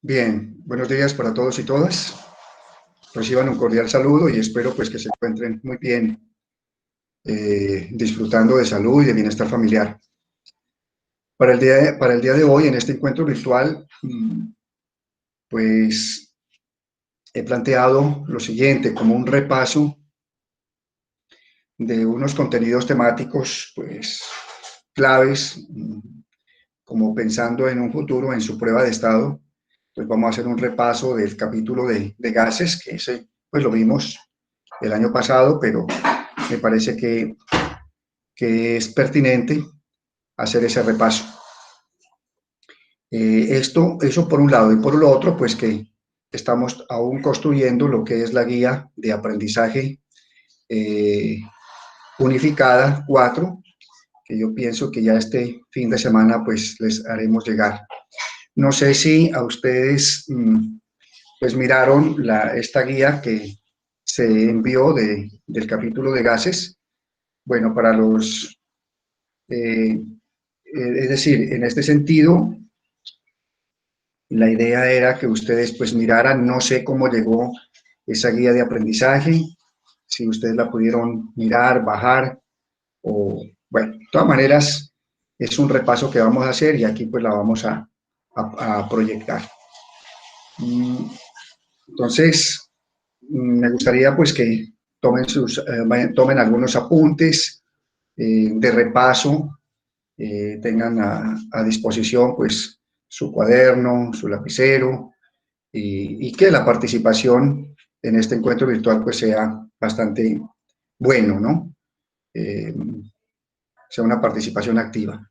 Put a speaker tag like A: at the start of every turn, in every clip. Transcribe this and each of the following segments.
A: Bien, buenos días para todos y todas. Reciban un cordial saludo y espero pues que se encuentren muy bien, disfrutando de salud y de bienestar familiar. Para el día de hoy, en este encuentro virtual, pues he planteado lo siguiente, como un repaso de unos contenidos temáticos, pues claves, como pensando en un futuro, en su prueba de estado. Pues vamos a hacer un repaso del capítulo de gases, que ese pues lo vimos el año pasado, pero me parece que es pertinente hacer ese repaso. Eso por un lado, y por lo otro, pues que estamos aún construyendo lo que es la guía de aprendizaje unificada 4, que yo pienso que ya este fin de semana pues les haremos llegar. No sé si a ustedes pues miraron esta guía que se envió del capítulo de gases. Bueno, para los, es decir, en este sentido, la idea era que ustedes pues miraran, no sé cómo llegó esa guía de aprendizaje, si ustedes la pudieron mirar, bajar, o bueno, de todas maneras es un repaso que vamos a hacer y aquí pues la vamos a proyectar. Entonces, me gustaría pues que tomen algunos apuntes de repaso, tengan a disposición pues su cuaderno, su lapicero y que la participación en este encuentro virtual pues sea bastante bueno, ¿no? Sea una participación activa.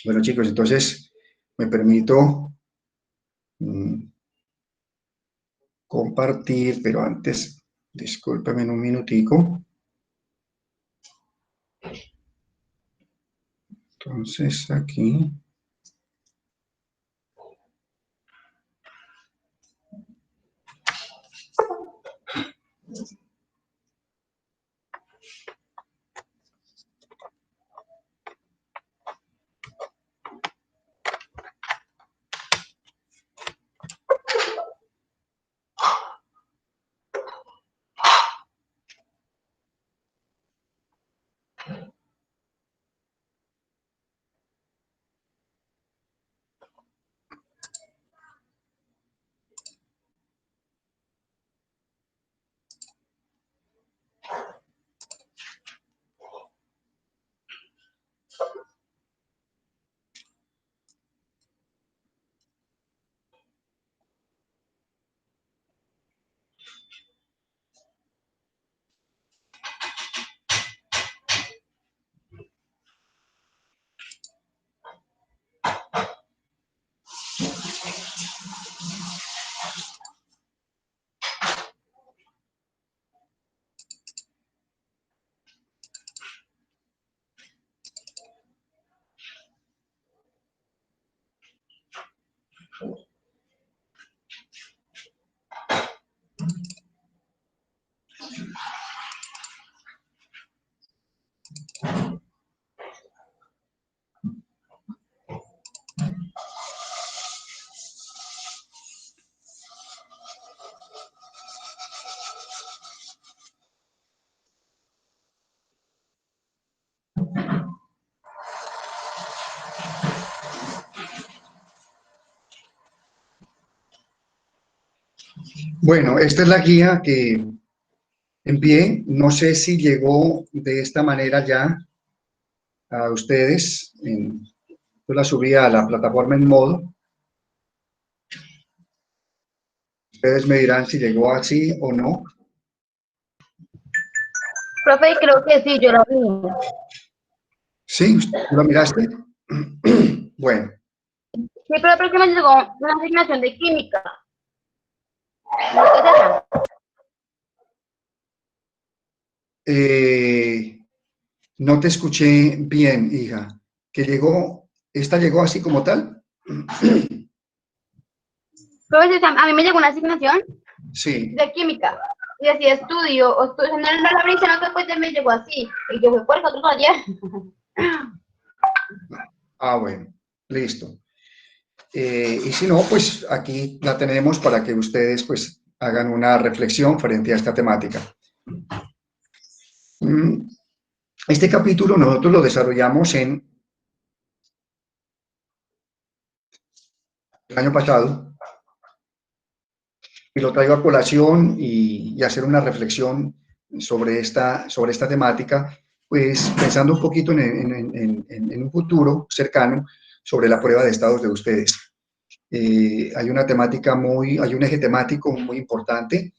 A: Bueno, chicos, entonces me permito compartir, pero antes, discúlpeme un minutico. Entonces, aquí. Bueno, esta es la guía que envié. No sé si llegó de esta manera ya a ustedes. Yo la subí a la plataforma en modo. Ustedes me dirán si llegó así o no.
B: Profe, creo que sí, yo lo vi.
A: ¿Sí? ¿Tú la miraste? Bueno.
B: Sí, pero porque me llegó una asignación de química. ¿No es esa?
A: No te escuché bien, hija. ¿Que llegó, esta llegó así como tal?
B: Profe, a mí me llegó una asignación
A: Sí.
B: de química. Y así estudio, o estudio, no la brisa, no que pues me llegó así. Y yo fui por nosotros ayer.
A: Ah, bueno, listo. Y si no, pues aquí la tenemos para que ustedes pues hagan una reflexión frente a esta temática. Este capítulo nosotros lo desarrollamos el año pasado y lo traigo a colación y hacer una reflexión sobre esta temática, pues pensando un poquito en un futuro cercano sobre la prueba de estados de ustedes. Hay un eje temático muy importante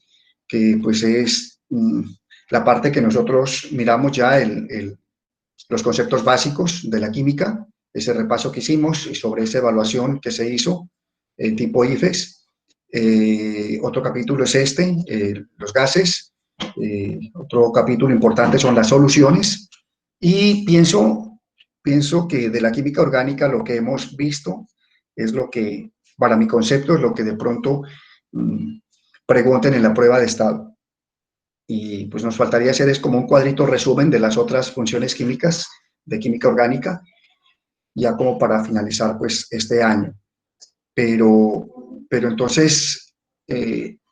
A: que pues es la parte que nosotros miramos ya, los conceptos básicos de la química, ese repaso que hicimos y sobre esa evaluación que se hizo, tipo IFEX. Otro capítulo es los gases. Otro capítulo importante son las soluciones. Y pienso que de la química orgánica lo que hemos visto es lo que, para mi concepto, es lo que de pronto pregunten en la prueba de estado. Y pues nos faltaría hacer es como un cuadrito resumen de las otras funciones químicas de química orgánica, ya como para finalizar pues este año. Pero entonces,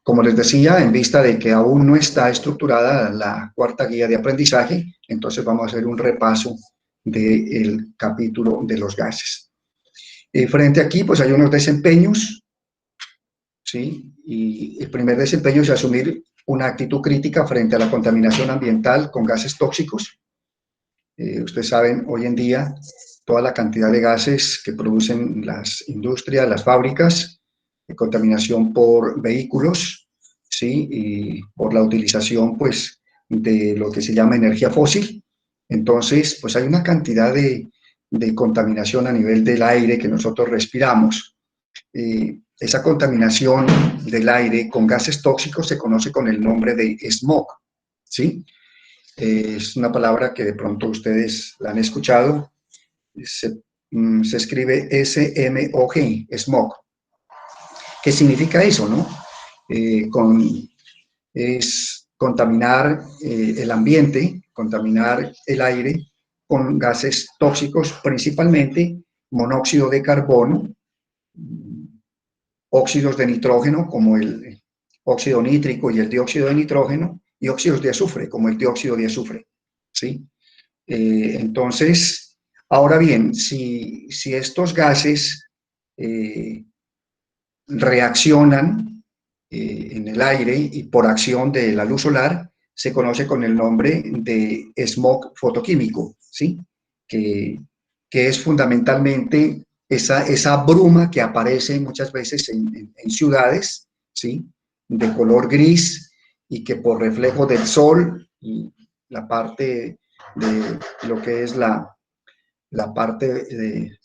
A: como les decía, en vista de que aún no está estructurada la cuarta guía de aprendizaje, entonces vamos a hacer un repaso del capítulo de los gases. Frente aquí, pues hay unos desempeños, ¿sí? Y el primer desempeño es asumir una actitud crítica frente a la contaminación ambiental con gases tóxicos. Ustedes saben, hoy en día, toda la cantidad de gases que producen las industrias, las fábricas, de contaminación por vehículos, ¿sí? Y por la utilización, pues, de lo que se llama energía fósil. Entonces, pues hay una cantidad de contaminación a nivel del aire que nosotros respiramos. Esa contaminación del aire con gases tóxicos se conoce con el nombre de smog, ¿sí? Es una palabra que de pronto ustedes la han escuchado. Se escribe S-M-O-G, smog. ¿Qué significa eso, no? Es contaminar el ambiente, contaminar el aire con gases tóxicos, principalmente monóxido de carbono, óxidos de nitrógeno, como el óxido nítrico y el dióxido de nitrógeno, y óxidos de azufre, como el dióxido de azufre, ¿sí? Entonces, ahora bien, si estos gases reaccionan en el aire y por acción de la luz solar, se conoce con el nombre de smog fotoquímico, ¿sí? Que es fundamentalmente esa bruma que aparece muchas veces en ciudades, ¿sí? De color gris y que por reflejo del sol y la parte de lo que es la parte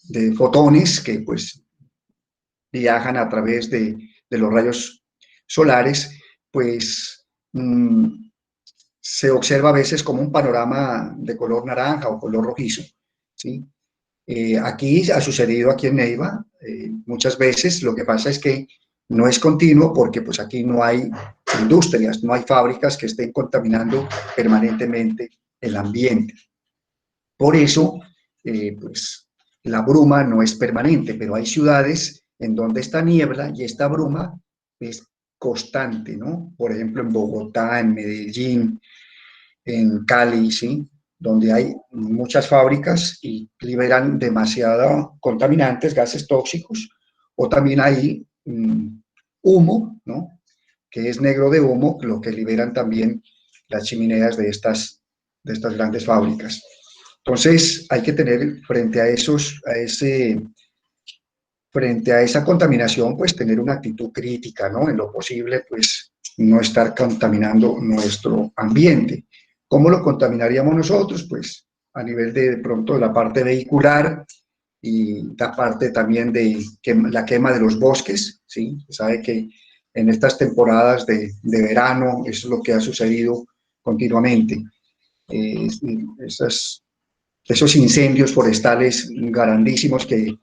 A: de fotones que pues viajan a través de los rayos solares, pues se observa a veces como un panorama de color naranja o color rojizo, ¿sí? Aquí ha sucedido aquí en Neiva, muchas veces lo que pasa es que no es continuo porque pues aquí no hay industrias, no hay fábricas que estén contaminando permanentemente el ambiente. Por eso, pues la bruma no es permanente, pero hay ciudades en donde esta niebla y esta bruma es constante, ¿no? Por ejemplo, en Bogotá, en Medellín, en Cali, ¿sí? Donde hay muchas fábricas y liberan demasiado contaminantes, gases tóxicos, o también hay humo, ¿no? Que es negro de humo, lo que liberan también las chimeneas de estas grandes fábricas. Entonces, hay que tener frente a esa contaminación, pues tener una actitud crítica, ¿no? En lo posible, pues no estar contaminando nuestro ambiente. ¿Cómo lo contaminaríamos nosotros? Pues a nivel de pronto la parte vehicular y la parte también de la quema de los bosques, ¿sí? Se sabe que en estas temporadas de verano eso es lo que ha sucedido continuamente. Esos incendios forestales grandísimos que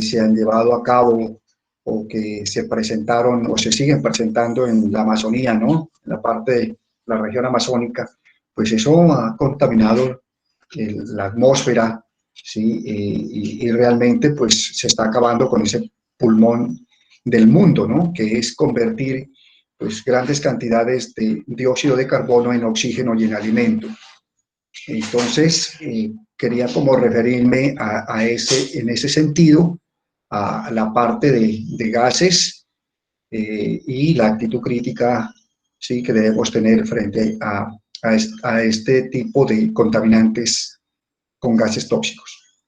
A: se han llevado a cabo o que se presentaron o se siguen presentando en la Amazonía, ¿no? En la parte de la región amazónica, pues eso ha contaminado la atmósfera, ¿sí? Y realmente pues se está acabando con ese pulmón del mundo, ¿no? Que es convertir pues, grandes cantidades de dióxido de carbono en oxígeno y en alimento. Entonces, quería como referirme en ese sentido, a la parte de gases y la actitud crítica, sí, que debemos tener frente a este tipo de contaminantes con gases tóxicos.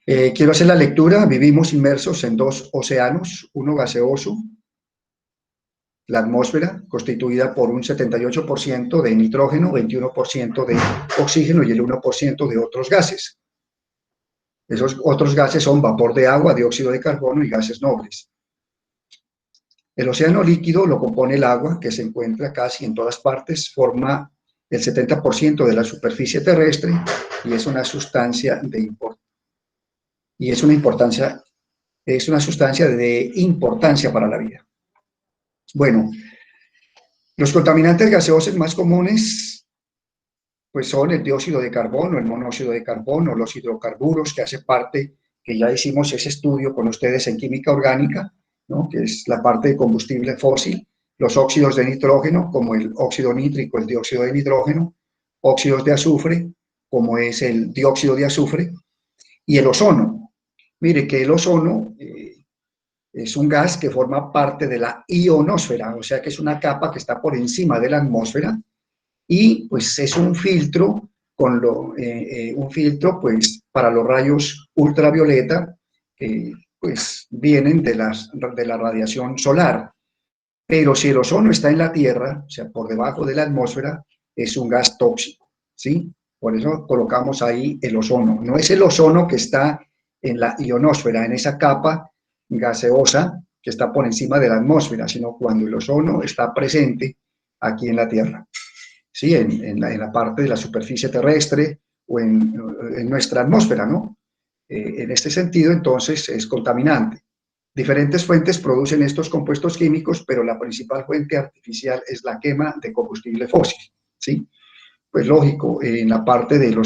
A: Quiero hacer la lectura. Vivimos inmersos en dos océanos, uno gaseoso, la atmósfera, constituida por un 78% de nitrógeno, 21% de oxígeno y el 1% de otros gases. Esos otros gases son vapor de agua, dióxido de carbono y gases nobles. El océano líquido lo compone el agua, que se encuentra casi en todas partes, forma el 70% de la superficie terrestre y es una sustancia de importancia para la vida. Bueno, los contaminantes gaseosos más comunes pues son el dióxido de carbono, el monóxido de carbono, los hidrocarburos, que hace parte, que ya hicimos ese estudio con ustedes en química orgánica, ¿no? Que es la parte de combustible fósil, los óxidos de nitrógeno, como el óxido nítrico, el dióxido de nitrógeno, óxidos de azufre, como es el dióxido de azufre, y el ozono. Mire que el ozono es un gas que forma parte de la ionosfera, o sea que es una capa que está por encima de la atmósfera, y pues es un filtro, pues para los rayos ultravioleta que pues vienen de la radiación solar. Pero si el ozono está en la Tierra, o sea, por debajo de la atmósfera, es un gas tóxico, ¿sí? Por eso colocamos ahí el ozono. No es el ozono que está en la ionosfera, en esa capa gaseosa que está por encima de la atmósfera, sino cuando el ozono está presente aquí en la Tierra, ¿sí? En la parte de la superficie terrestre o en nuestra atmósfera, ¿no? En este sentido, entonces, es contaminante. Diferentes fuentes producen estos compuestos químicos, pero la principal fuente artificial es la quema de combustible fósil, ¿sí? Pues lógico, en la parte de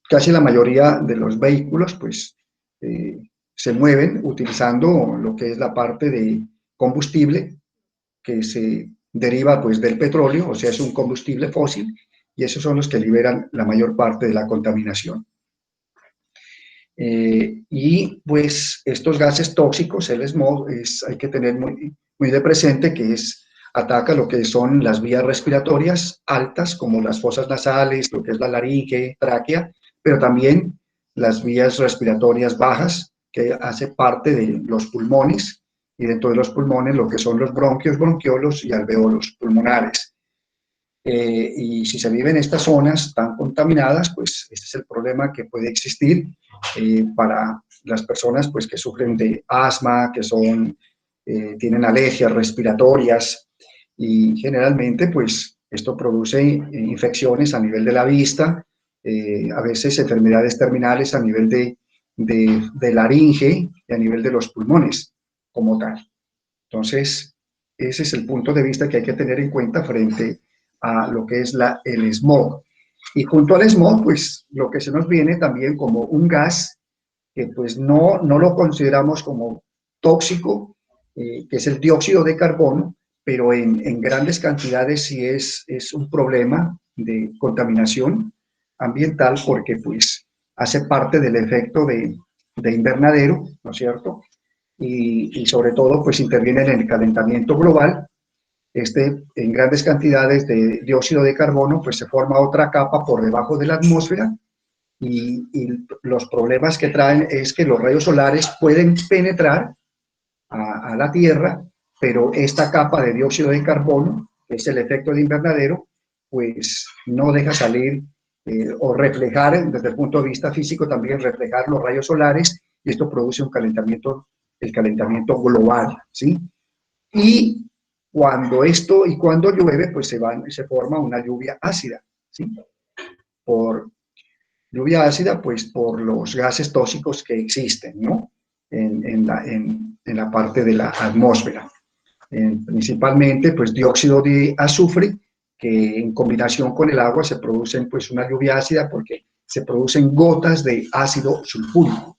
A: casi la mayoría de los vehículos, pues, se mueven utilizando lo que es la parte de combustible que se deriva, pues, del petróleo, o sea, es un combustible fósil, y esos son los que liberan la mayor parte de la contaminación. Y pues estos gases tóxicos, el smog, hay que tener muy de presente que ataca lo que son las vías respiratorias altas, como las fosas nasales, lo que es la laringe, tráquea, pero también las vías respiratorias bajas, que hace parte de los pulmones, y dentro de los pulmones lo que son los bronquios, bronquiolos y alveolos pulmonares. Y si se vive en estas zonas tan contaminadas, pues este es el problema que puede existir para las personas pues, que sufren de asma, que tienen alergias respiratorias, y generalmente pues esto produce infecciones a nivel de la vista, a veces enfermedades terminales a nivel de laringe y a nivel de los pulmones como tal. Entonces, ese es el punto de vista que hay que tener en cuenta frente a lo que es el smog. Y junto al smog, pues lo que se nos viene también como un gas que pues no lo consideramos como tóxico, que es el dióxido de carbono, pero en grandes cantidades sí es un problema de contaminación ambiental porque pues hace parte del efecto de invernadero, ¿no es cierto? Y sobre todo pues interviene en el calentamiento global. En grandes cantidades de dióxido de carbono, pues se forma otra capa por debajo de la atmósfera y los problemas que traen es que los rayos solares pueden penetrar a la Tierra, pero esta capa de dióxido de carbono, que es el efecto de invernadero, pues no deja salir o reflejar, desde el punto de vista físico también reflejar los rayos solares, y esto produce el calentamiento global, ¿sí? Y cuando llueve, pues se forma una lluvia ácida, ¿sí? Por lluvia ácida, pues por los gases tóxicos que existen, ¿no? En la parte de la atmósfera. Principalmente, pues dióxido de azufre, que en combinación con el agua se producen, pues una lluvia ácida porque se producen gotas de ácido sulfúrico.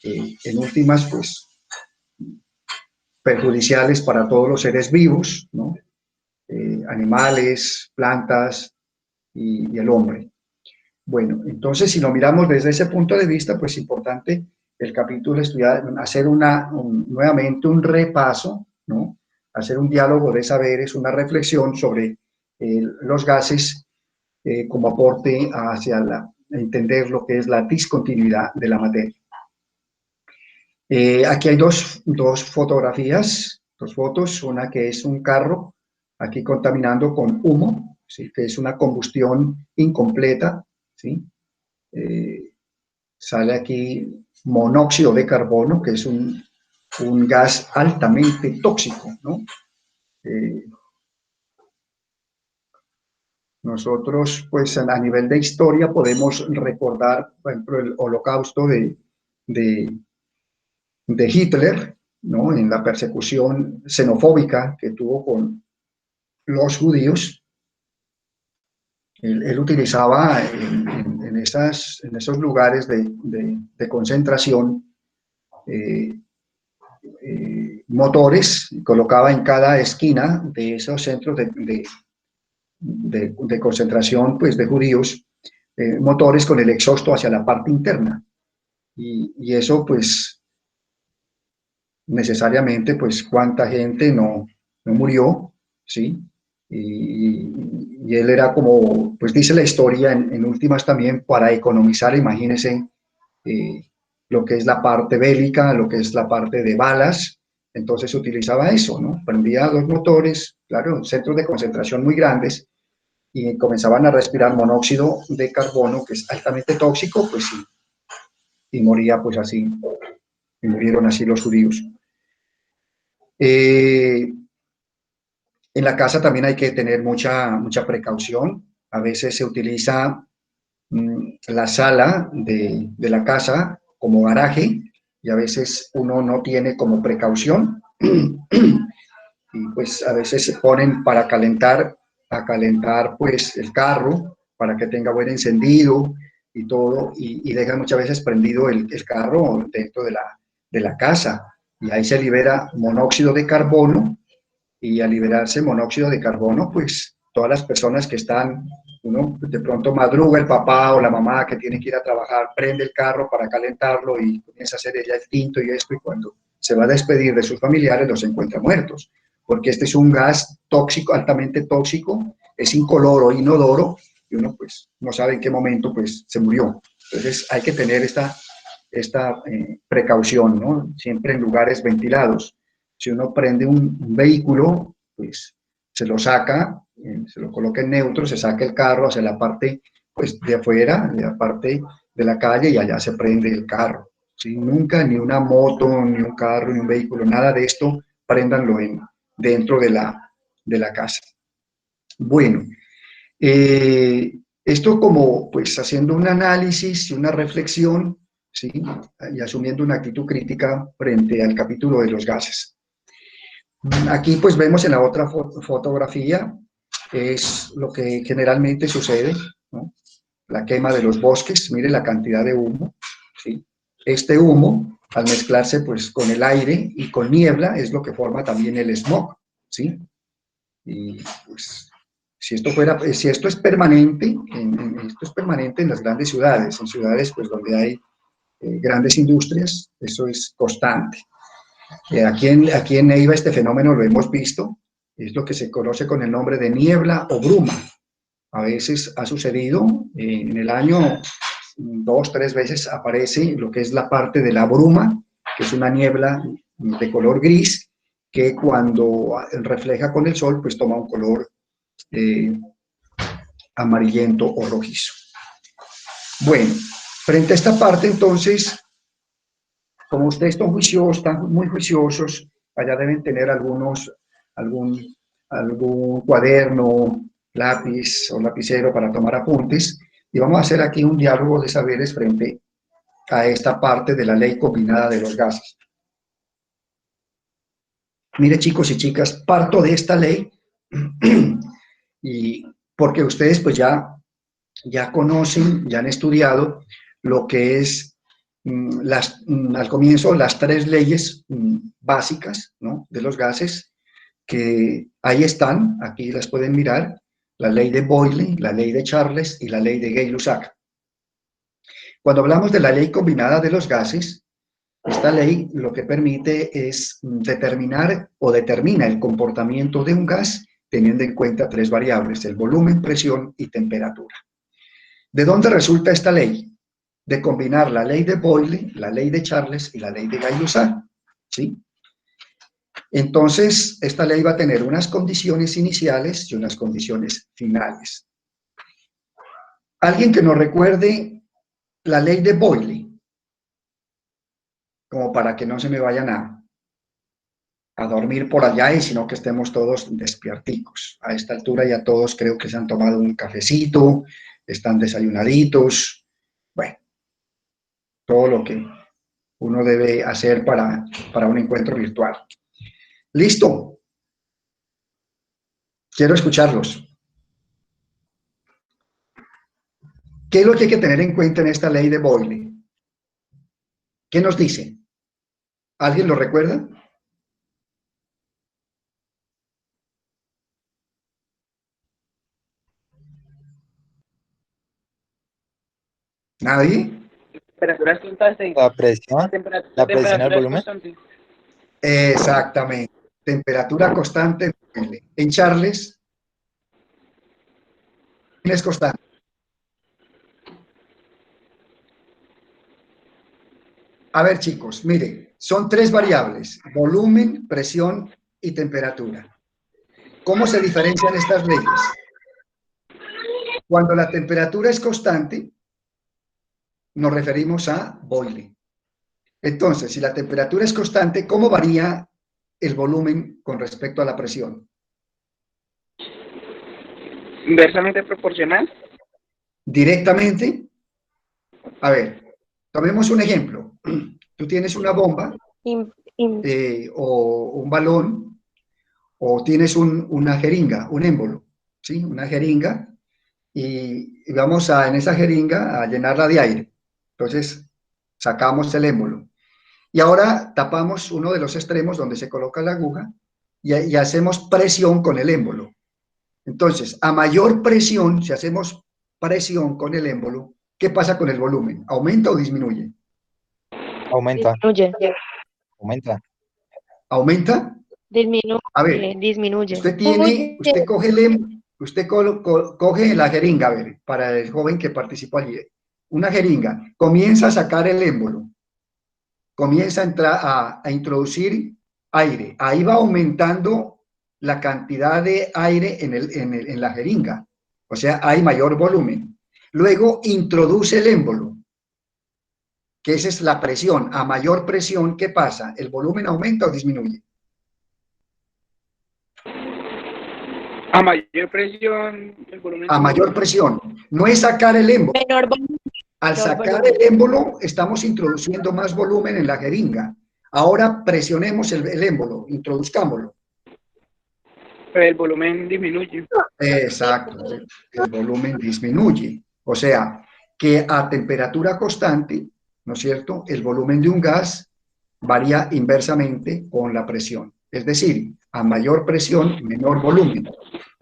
A: en últimas, pues, perjudiciales para todos los seres vivos, ¿no? Animales, plantas y el hombre. Bueno, entonces, si lo miramos desde ese punto de vista, pues es importante el capítulo estudiar, hacer nuevamente un repaso, ¿no? Hacer un diálogo de saberes, una reflexión sobre los gases como aporte hacia entender lo que es la discontinuidad de la materia. Aquí hay dos fotografías, dos fotos, una que es un carro aquí contaminando con humo, ¿sí? Que es una combustión incompleta, ¿sí? Sale aquí monóxido de carbono, que es un gas altamente tóxico, ¿no? Nosotros, pues a nivel de historia, podemos recordar, por ejemplo, el holocausto de Hitler, ¿no? En la persecución xenofóbica que tuvo con los judíos. Él utilizaba en esos lugares de concentración motores, colocaba en cada esquina de esos centros de concentración, pues, de judíos, motores con el exhausto hacia la parte interna. Y eso, pues, necesariamente, pues, cuánta gente no murió, ¿sí? Y él era como, pues dice la historia en últimas también, para economizar, imagínense, lo que es la parte bélica, lo que es la parte de balas. Entonces utilizaba eso, ¿no? Prendía dos motores, claro, centros de concentración muy grandes, y comenzaban a respirar monóxido de carbono, que es altamente tóxico, pues sí, y moría pues así, y murieron así los judíos. En la casa también hay que tener mucha precaución. A veces se utiliza la sala de la casa como garaje, y a veces uno no tiene como precaución, y pues a veces se ponen para calentar pues el carro, para que tenga buen encendido y todo, y dejan muchas veces prendido el carro dentro de la casa, y ahí se libera monóxido de carbono, y al liberarse monóxido de carbono, pues todas las personas que están, uno de pronto madruga, el papá o la mamá que tiene que ir a trabajar, prende el carro para calentarlo y comienza a hacer ella el tinto y esto, y cuando se va a despedir de sus familiares los encuentra muertos, porque este es un gas tóxico, altamente tóxico, es incoloro, inodoro, y uno pues no sabe en qué momento pues se murió. Entonces hay que tener esta precaución, ¿no? Siempre en lugares ventilados. Si uno prende un vehículo, pues se lo saca, se lo coloca en neutro, se saca el carro hacia la parte, pues, de afuera, de la parte de la calle, y allá se prende el carro. ¿Sí? Nunca ni una moto, ni un carro, ni un vehículo, nada de esto, préndanlo dentro de la casa. Bueno, esto como pues haciendo un análisis y una reflexión, ¿sí? Y asumiendo una actitud crítica frente al capítulo de los gases. Aquí pues vemos en la otra fotografía, es lo que generalmente sucede, ¿no? La quema de los bosques, mire la cantidad de humo, ¿sí? Este humo, al mezclarse pues con el aire y con niebla, es lo que forma también el smog, ¿sí? Y pues si esto es permanente, esto es permanente en las grandes ciudades, en ciudades pues donde hay grandes industrias, eso es constante. Aquí en Neiva este fenómeno lo hemos visto, es lo que se conoce con el nombre de niebla o bruma. A veces ha sucedido, en el año 2, 3 veces aparece lo que es la parte de la bruma, que es una niebla de color gris, que cuando refleja con el sol, pues toma un color amarillento o rojizo. Bueno, frente a esta parte, entonces, como ustedes están muy juiciosos, allá deben tener algún cuaderno, lápiz o lapicero para tomar apuntes, y vamos a hacer aquí un diálogo de saberes frente a esta parte de la ley combinada de los gases. Mire, chicos y chicas, parto de esta ley y porque ustedes pues ya conocen, ya han estudiado lo que es al comienzo las tres leyes básicas, ¿no?, de los gases, que ahí están, aquí las pueden mirar, la ley de Boyle, la ley de Charles y la ley de Gay-Lussac. Cuando hablamos de la ley combinada de los gases, esta ley lo que permite es determinar o determina el comportamiento de un gas teniendo en cuenta tres variables: el volumen, presión y temperatura. ¿De dónde resulta esta ley? De combinar la ley de Boyle, la ley de Charles y la ley de Gay-Lussac, ¿sí? Entonces, esta ley va a tener unas condiciones iniciales y unas condiciones finales. Alguien que nos recuerde la ley de Boyle, como para que no se me vayan a dormir por allá y sino que estemos todos despierticos. A esta altura ya todos creo que se han tomado un cafecito, están desayunaditos, bueno, todo lo que uno debe hacer para un encuentro virtual. ¿Listo? Quiero escucharlos. ¿Qué es lo que hay que tener en cuenta en esta ley de Boyle? ¿Qué nos dice? ¿Alguien lo recuerda? ¿Nadie?
C: Temperaturas constantes.
D: La presión al volumen.
C: Constante.
A: Exactamente. Temperatura constante. En Charles, ¿quién es constante? A ver, chicos, miren, son tres variables: volumen, presión y temperatura. ¿Cómo se diferencian estas leyes? Cuando la temperatura es constante, nos referimos a Boyle. Entonces, si la temperatura es constante, ¿cómo varía el volumen con respecto a la presión?
C: Inversamente proporcional.
A: Directamente. A ver, tomemos un ejemplo. Tú tienes una bomba o un balón, o tienes una jeringa, un émbolo, ¿sí? Una jeringa, y vamos en esa jeringa a llenarla de aire. Entonces, sacamos el émbolo. Y ahora tapamos uno de los extremos donde se coloca la aguja y hacemos presión con el émbolo. Entonces, a mayor presión, si hacemos presión con el émbolo, ¿qué pasa con el volumen? ¿Aumenta o disminuye?
D: Aumenta.
B: Disminuye.
D: Aumenta.
A: ¿Aumenta?
B: Disminuye.
A: A ver,
B: Disminuye.
A: usted coge coge la jeringa, a ver, para el joven que participó allí, una jeringa, comienza a sacar el émbolo, comienza a entrar a introducir aire, ahí va aumentando la cantidad de aire en la jeringa, o sea, hay mayor volumen. Luego introduce el émbolo, que esa es la presión. A mayor presión, ¿qué pasa? ¿El volumen aumenta o disminuye?
C: A mayor presión, el volumen.
A: A mayor presión. No es sacar el émbolo.
B: Menor volumen.
A: Al sacar el émbolo, estamos introduciendo más volumen en la jeringa. Ahora presionemos el émbolo, introduzcámoslo.
C: El volumen disminuye.
A: Exacto, el volumen disminuye. O sea, que a temperatura constante, ¿no es cierto?, el volumen de un gas varía inversamente con la presión. Es decir, a mayor presión, menor volumen.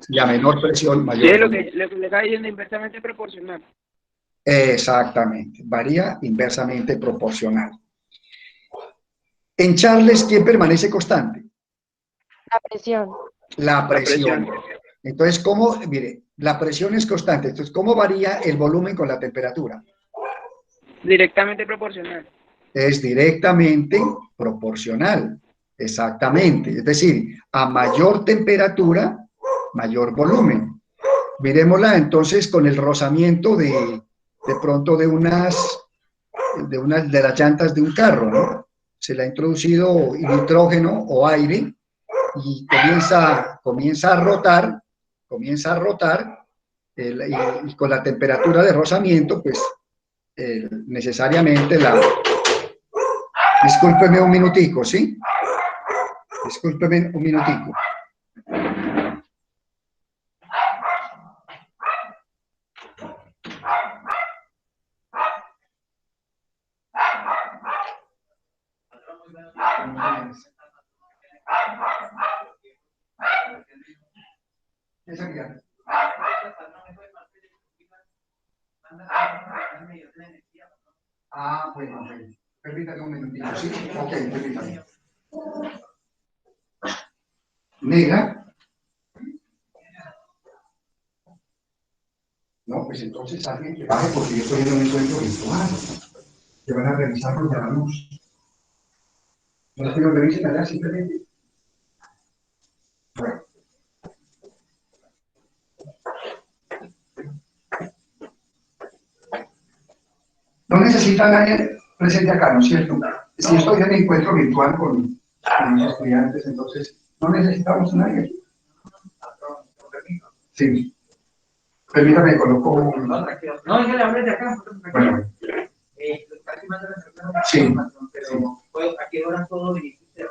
A: Y a menor presión, mayor
C: Sí,
A: volumen.
C: lo que le está diciendo inversamente proporcional.
A: Exactamente, varía inversamente proporcional. En Charles, ¿quién permanece constante?
B: La presión.
A: La presión. Entonces, ¿cómo? Mire, la presión es constante. Entonces, ¿cómo varía el volumen con la temperatura?
C: Directamente proporcional.
A: Es directamente proporcional. Exactamente. Es decir, a mayor temperatura, mayor volumen. Miremosla entonces con el rozamiento de pronto de las llantas de un carro, ¿no? Se le ha introducido nitrógeno o aire y comienza a rotar y con la temperatura de rozamiento, pues necesariamente Discúlpeme un minutico, ¿sí? Discúlpeme un minutico. Esa guía. Ah, bueno, permítame un minutito, ¿sí? Ok, permítame. Negra. No, pues entonces alguien que baje porque yo estoy en un encuentro virtual. Que van a revisar los de la luz. No es que lo revisen allá simplemente. Bueno. No necesita nadie presente acá, ¿no es cierto? Si estoy en encuentro virtual con los estudiantes, entonces no necesitamos a nadie. Sí. Permítame, coloco un...
E: No, yo le hablé de acá.
A: Bueno.
E: Casi más de la
A: Sí.
E: pero pues, ¿a qué hora todo dirigirse?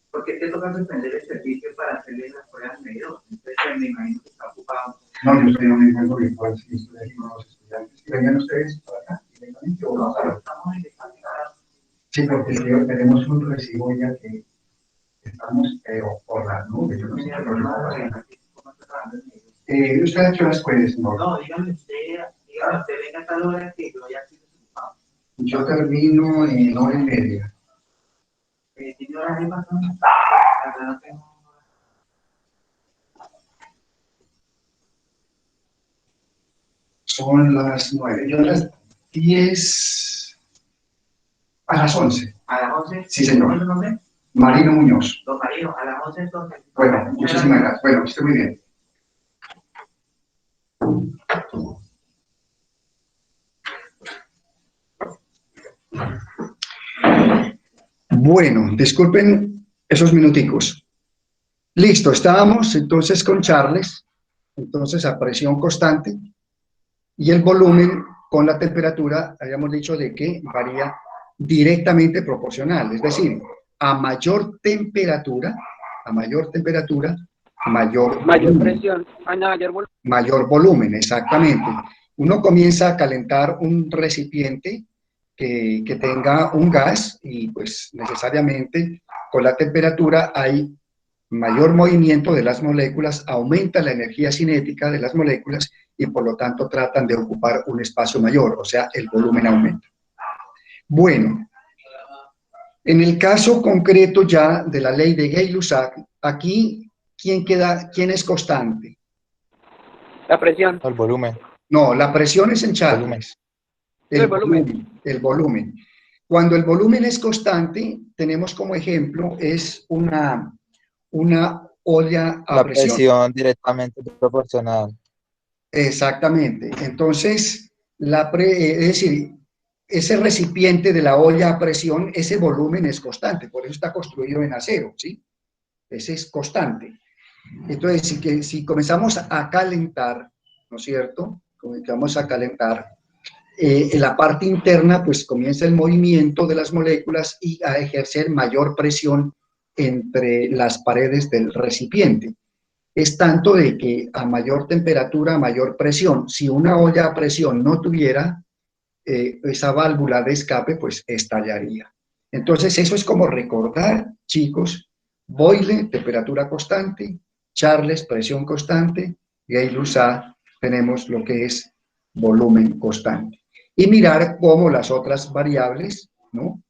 E: Porque te toca suspender el servicio para hacerle las pruebas medidas. Entonces me imagino que está ocupado.
A: No, yo estoy en un encuentro virtual, sí, estoy aquí con los estudiantes. ¿Vengan ustedes para acá directamente o vamos a ver?
E: Estamos en el
A: Sí, porque tenemos un recibo ya que estamos por las nubes. Yo no sé qué ¿usted a qué horas puede, señor?
E: No, dígame usted venga a tal hora que yo ya estoy desocupado.
A: Yo termino en hora y media.
E: ¿Tiene horas de patrón? La verdad no tengo.
A: Son las 9. Yo a las 10. A las 11.
E: ¿A las 11?
A: Sí, señor.
E: ¿Cuál es el nombre?
A: Marino Muñoz.
E: Don Marino, a las 11 entonces.
A: Bueno, muchísimas gracias. Bueno, esté muy bien. Bueno, disculpen esos minuticos. Listo, estábamos entonces con Charles, entonces a presión constante, y el volumen con la temperatura, habíamos dicho de que varía directamente proporcional, es decir, a mayor temperatura, mayor
C: presión,
A: mayor volumen, exactamente. Uno comienza a calentar un recipiente que tenga un gas y pues necesariamente con la temperatura hay mayor movimiento de las moléculas, aumenta la energía cinética de las moléculas y por lo tanto tratan de ocupar un espacio mayor, o sea, el volumen aumenta. Bueno, en el caso concreto ya de la ley de Gay-Lussac, aquí, ¿quién es constante?
C: la presión.
D: El volumen.
A: No, la presión es en Charles. El volumen. Cuando el volumen es constante, tenemos como ejemplo, es una olla a
D: La
A: presión.
D: presión directamente proporcional.
A: Exactamente. Entonces, es decir, ese recipiente de la olla a presión, ese volumen es constante, por eso está construido en acero, ¿sí? Ese es constante. Entonces, si comenzamos a calentar, ¿no es cierto? Comenzamos a calentar, en la parte interna, pues comienza el movimiento de las moléculas y a ejercer mayor presión entre las paredes del recipiente. Es tanto de que a mayor temperatura, a mayor presión, si una olla a presión no tuviera esa válvula de escape, pues estallaría. Entonces, eso es como recordar, chicos, Boyle, temperatura constante, Charles, presión constante, Gay-Lussac, tenemos lo que es volumen constante. Y mirar cómo las otras variables, ¿no?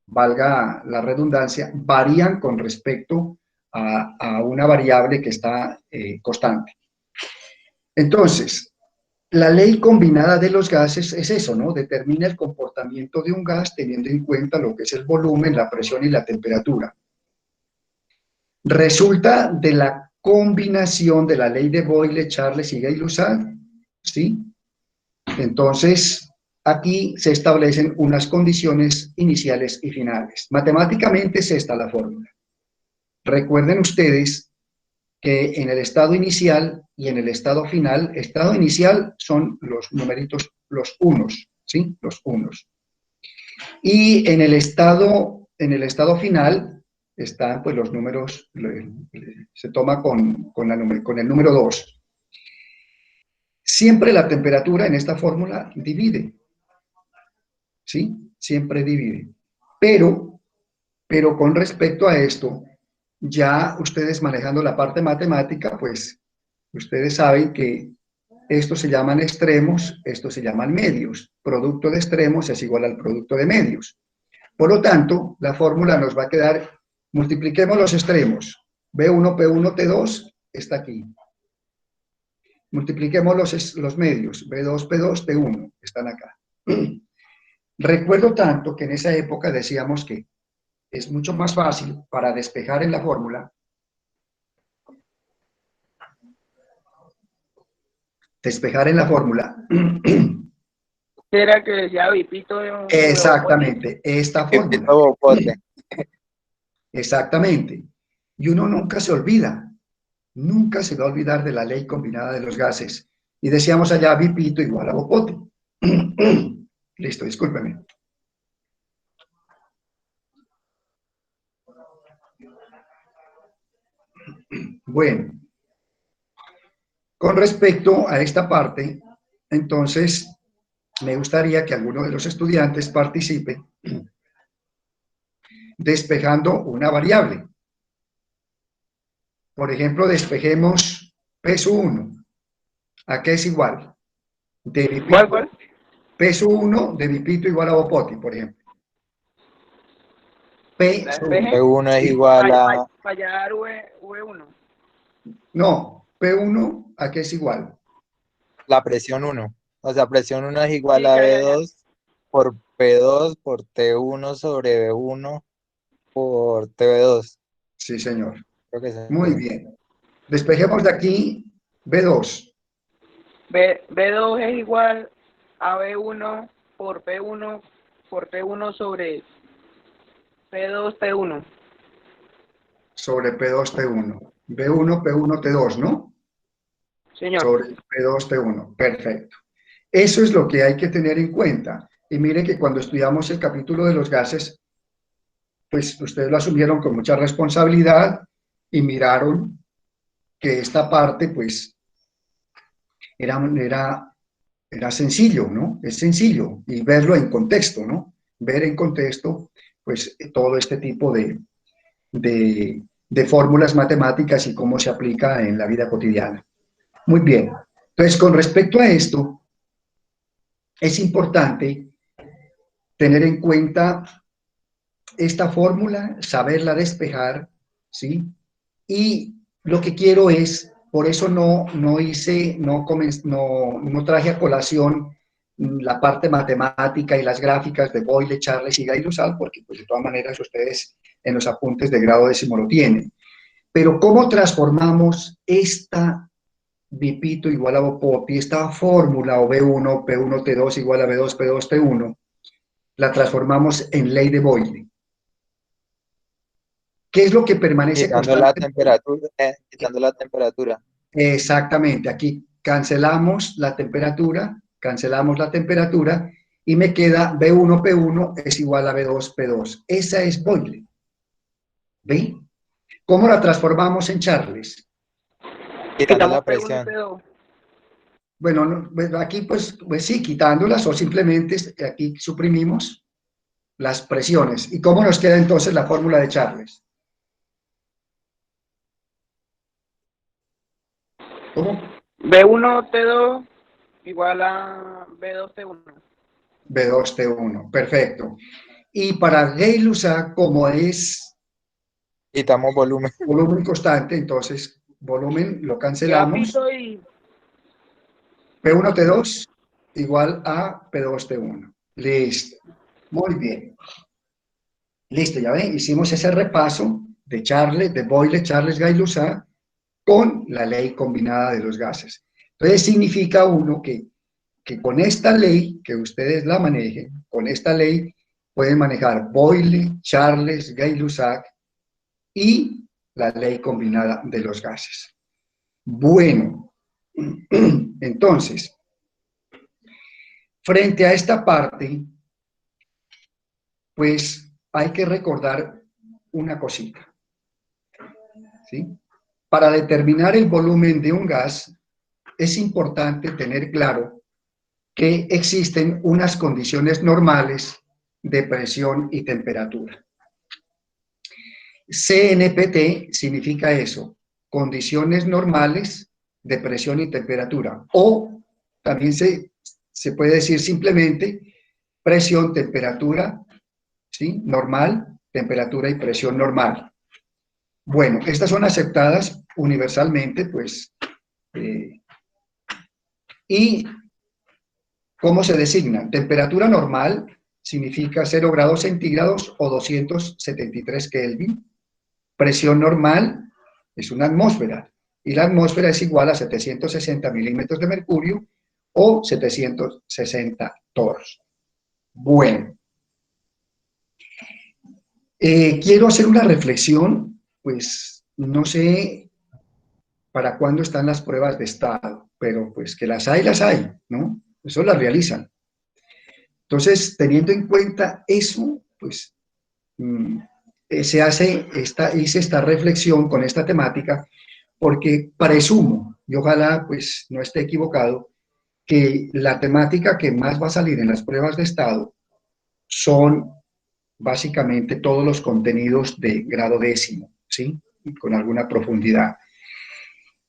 A: Valga la redundancia, varían con respecto a una variable que está constante. Entonces, la ley combinada de los gases es eso, ¿no? Determina el comportamiento de un gas teniendo en cuenta lo que es el volumen, la presión y la temperatura. Resulta de la combinación de la ley de Boyle, Charles y Gay-Lussac, ¿sí? Entonces, aquí se establecen unas condiciones iniciales y finales. Matemáticamente es esta la fórmula. Recuerden ustedes que en el estado inicial y en el estado inicial son los numeritos, los unos, ¿sí? Los unos. Y en el estado final están pues los números, se toma con el número 2. Siempre la temperatura en esta fórmula divide, ¿sí? siempre divide. Pero con respecto a esto, ya ustedes manejando la parte matemática, pues ustedes saben que estos se llaman extremos, estos se llaman medios. Producto de extremos es igual al producto de medios. Por lo tanto, la fórmula nos va a quedar, multipliquemos los extremos. B1, P1, T2 está aquí. Multipliquemos los medios. B2, P2, T1 están acá. Recuerdo tanto que en esa época decíamos que es mucho más fácil para despejar en la fórmula. Despejar en la fórmula.
C: Era que decía Vipito de un
A: Exactamente, esta fórmula.
D: Bopote.
A: Exactamente. Y uno nunca se olvida, nunca se va a olvidar de la ley combinada de los gases. Y decíamos allá, Vipito igual a Bopote. Listo, discúlpeme. Bueno, con respecto a esta parte, entonces, me gustaría que alguno de los estudiantes participe despejando una variable. Por ejemplo, despejemos peso 1. ¿A qué es igual? De Vipito.
C: ¿Cuál?
A: Peso 1 de Vipito igual a Bopote, por ejemplo. Peso 1.
D: P1 es igual a...
C: Fallar V1.
A: No, P1 ¿a qué es igual?
D: la presión 1. O sea, presión 1 es igual
C: Sí,
D: a
C: ya.
D: B2 por P2 por T1 sobre B1 por TB2.
A: Sí, señor.
D: Creo que es
A: Muy
D: así.
A: bien. Despejemos de aquí B2.
C: B2 es igual a B1 por P1 por T1 sobre P2 T1.
A: Sobre P2, T1. B1, P1, T2, ¿no?
C: Señor.
A: Sobre P2, T1. Perfecto. Eso es lo que hay que tener en cuenta. Y mire que cuando estudiamos el capítulo de los gases, pues ustedes lo asumieron con mucha responsabilidad y miraron que esta parte, pues, era sencillo, ¿no? Es sencillo. Y verlo en contexto, ¿no? Ver en contexto, pues, todo este tipo de fórmulas matemáticas y cómo se aplica en la vida cotidiana. Muy bien. Entonces, con respecto a esto, es importante tener en cuenta esta fórmula, saberla despejar, ¿sí? Y lo que quiero es, por eso no traje a colación la parte matemática y las gráficas de Boyle, Charles y Gay-Lussac, porque pues de todas maneras ustedes en los apuntes de grado décimo lo tienen. Pero ¿cómo transformamos esta Vipito igual a Bopote, esta fórmula o B1, P1, T2 igual a B2, P2, T1, la transformamos en ley de Boyle? ¿Qué es lo que permanece
D: Quitando la
A: constante?
D: temperatura. Quitando la temperatura.
A: Exactamente, aquí cancelamos la temperatura y me queda B1, P1 es igual a B2, P2. Esa es Boyle. ¿Ve? ¿Cómo la transformamos en Charles?
D: Quitando la
C: P1 y
D: presión.
C: P2.
A: Bueno, aquí pues sí, quitándolas o simplemente aquí suprimimos las presiones. ¿Y cómo nos queda entonces la fórmula de Charles? ¿Cómo?
C: B1 T2 igual a B2 T1.
A: B2, T1, perfecto. Y para Gay-Lussac, como es
D: Quitamos volumen.
A: volumen constante, entonces volumen lo
C: Queda
A: cancelamos.
C: Pito y
A: P1, T2 igual a P2, T1. Listo. Muy bien. Listo, ya ven, hicimos ese repaso de Charles, de Boyle, Charles, Gay-Lussac con la ley combinada de los gases. Entonces significa uno que con esta ley, que ustedes la manejen, con esta ley pueden manejar Boyle, Charles, Gay-Lussac y la ley combinada de los gases. Bueno, entonces, frente a esta parte, pues hay que recordar una cosita, ¿sí? Para determinar el volumen de un gas, es importante tener claro que existen unas condiciones normales de presión y temperatura. CNPT significa eso, condiciones normales de presión y temperatura, o también se puede decir simplemente presión, temperatura, ¿sí? Normal, temperatura y presión normal. Bueno, estas son aceptadas universalmente, pues, y ¿cómo se designan? Temperatura normal significa 0 grados centígrados o 273 Kelvin. Presión normal es una atmósfera, y la atmósfera es igual a 760 milímetros de mercurio o 760 toros. Bueno, quiero hacer una reflexión, pues no sé para cuándo están las pruebas de estado, pero pues que las hay, ¿no? Eso las realizan. Entonces, teniendo en cuenta eso, pues hice esta reflexión con esta temática, porque presumo, y ojalá pues no esté equivocado, que la temática que más va a salir en las pruebas de estado son básicamente todos los contenidos de grado décimo, ¿sí? Con alguna profundidad.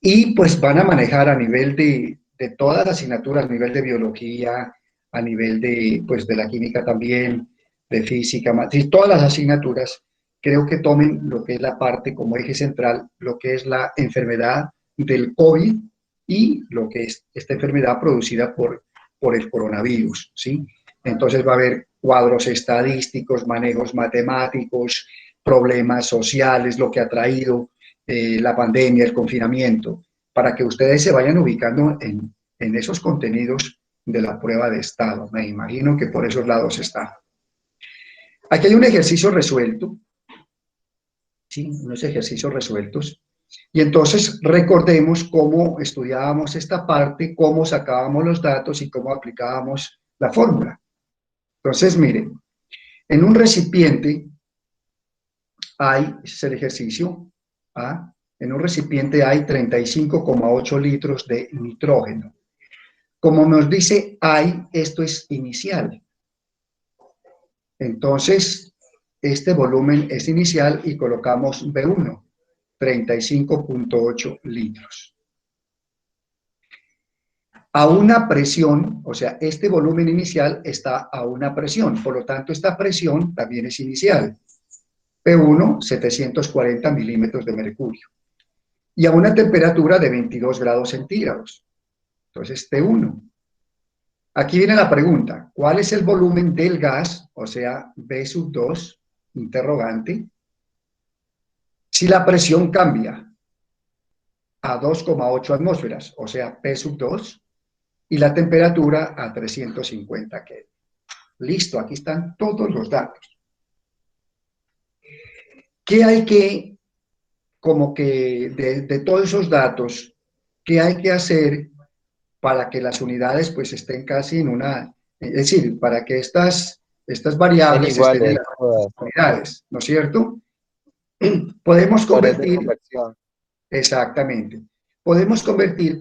A: Y pues van a manejar a nivel de todas las asignaturas, a nivel de biología, a nivel de, pues, de la química también, de física, todas las asignaturas, creo que tomen lo que es la parte como eje central, lo que es la enfermedad del COVID y lo que es esta enfermedad producida por el coronavirus, ¿sí? Entonces va a haber cuadros estadísticos, manejos matemáticos, problemas sociales, lo que ha traído la pandemia, el confinamiento, para que ustedes se vayan ubicando en esos contenidos de la prueba de estado. Me imagino que por esos lados está. Aquí hay un ejercicio resuelto, ¿sí? Unos ejercicios resueltos. Y entonces recordemos cómo estudiábamos esta parte, cómo sacábamos los datos y cómo aplicábamos la fórmula. Entonces, miren, en un recipiente hay, ese es el ejercicio A, en un recipiente hay 35,8 litros de nitrógeno. Como nos dice hay, esto es inicial. Entonces, este volumen es inicial y colocamos B1, 35,8 litros. A una presión, o sea, este volumen inicial está a una presión, por lo tanto, esta presión también es inicial. P1, 740 milímetros de mercurio. Y a una temperatura de 22 grados centígrados. Entonces, T1. Aquí viene la pregunta, ¿cuál es el volumen del gas, o sea, B2, interrogante, si la presión cambia a 2,8 atmósferas, o sea, P2, y la temperatura a 350 Kelvin? Listo, aquí están todos los datos. ¿Qué hay que, como que de todos esos datos, qué hay que hacer para que las unidades pues estén casi en una, es decir, para que estas variables estén en las unidades, ¿no es cierto? Podemos convertir, exactamente, podemos convertir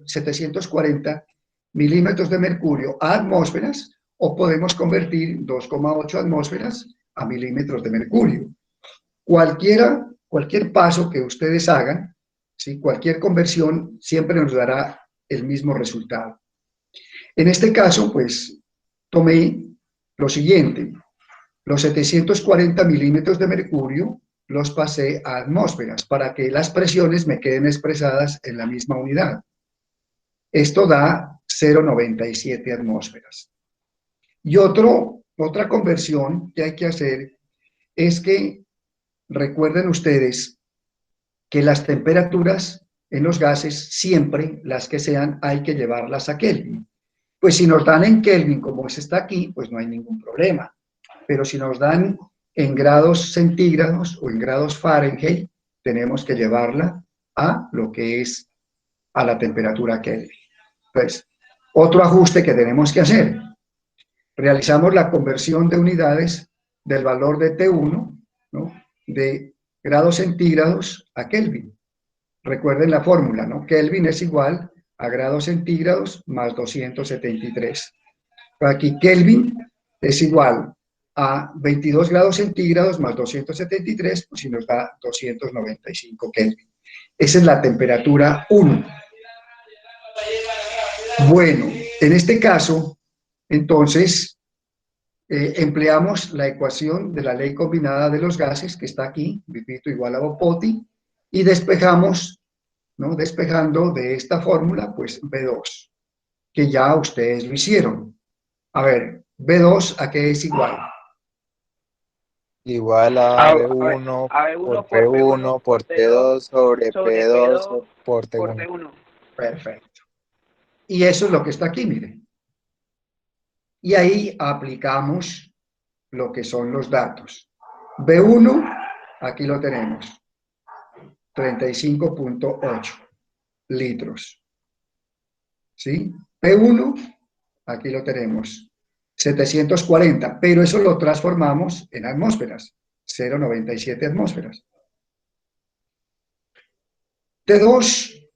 A: 740 milímetros de mercurio a atmósferas o podemos convertir 2,8 atmósferas a milímetros de mercurio. Cualquier paso que ustedes hagan, ¿sí? Cualquier conversión siempre nos dará el mismo resultado. En este caso, pues, tomé lo siguiente. Los 740 milímetros de mercurio los pasé a atmósferas para que las presiones me queden expresadas en la misma unidad. Esto da 0,97 atmósferas. Y otra conversión que hay que hacer es que recuerden ustedes que las temperaturas en los gases, siempre las que sean, hay que llevarlas a Kelvin. Pues si nos dan en Kelvin, como está aquí, pues no hay ningún problema. Pero si nos dan en grados centígrados o en grados Fahrenheit, tenemos que llevarla a lo que es a la temperatura Kelvin. Pues, otro ajuste que tenemos que hacer. Realizamos la conversión de unidades del valor de T1, ¿no? De grados centígrados a Kelvin. Recuerden la fórmula, ¿no? Kelvin es igual a grados centígrados más 273. Aquí Kelvin es igual a 22 grados centígrados más 273, pues si nos da 295 Kelvin. Esa es la temperatura 1. Bueno, en este caso, entonces, empleamos la ecuación de la ley combinada de los gases, que está aquí, Vipito igual a Bopoti, y despejamos, ¿no? Despejando de esta fórmula, pues B2, que ya ustedes lo hicieron. A ver, B2, ¿a qué es igual?
D: Igual a
C: A,
D: B1
C: AB1
D: por
C: por P1
D: P1 por
C: por T2
D: T2 sobre
C: sobre
D: P2
C: P2
D: por
C: por
D: T1.
C: P1.
A: Perfecto. Y eso es lo que está aquí, miren. Y ahí aplicamos lo que son los datos. B1, aquí lo tenemos, 35.8 litros. ¿Sí? P1, aquí lo tenemos, 740, pero eso lo transformamos en atmósferas, 0,97 atmósferas. T2,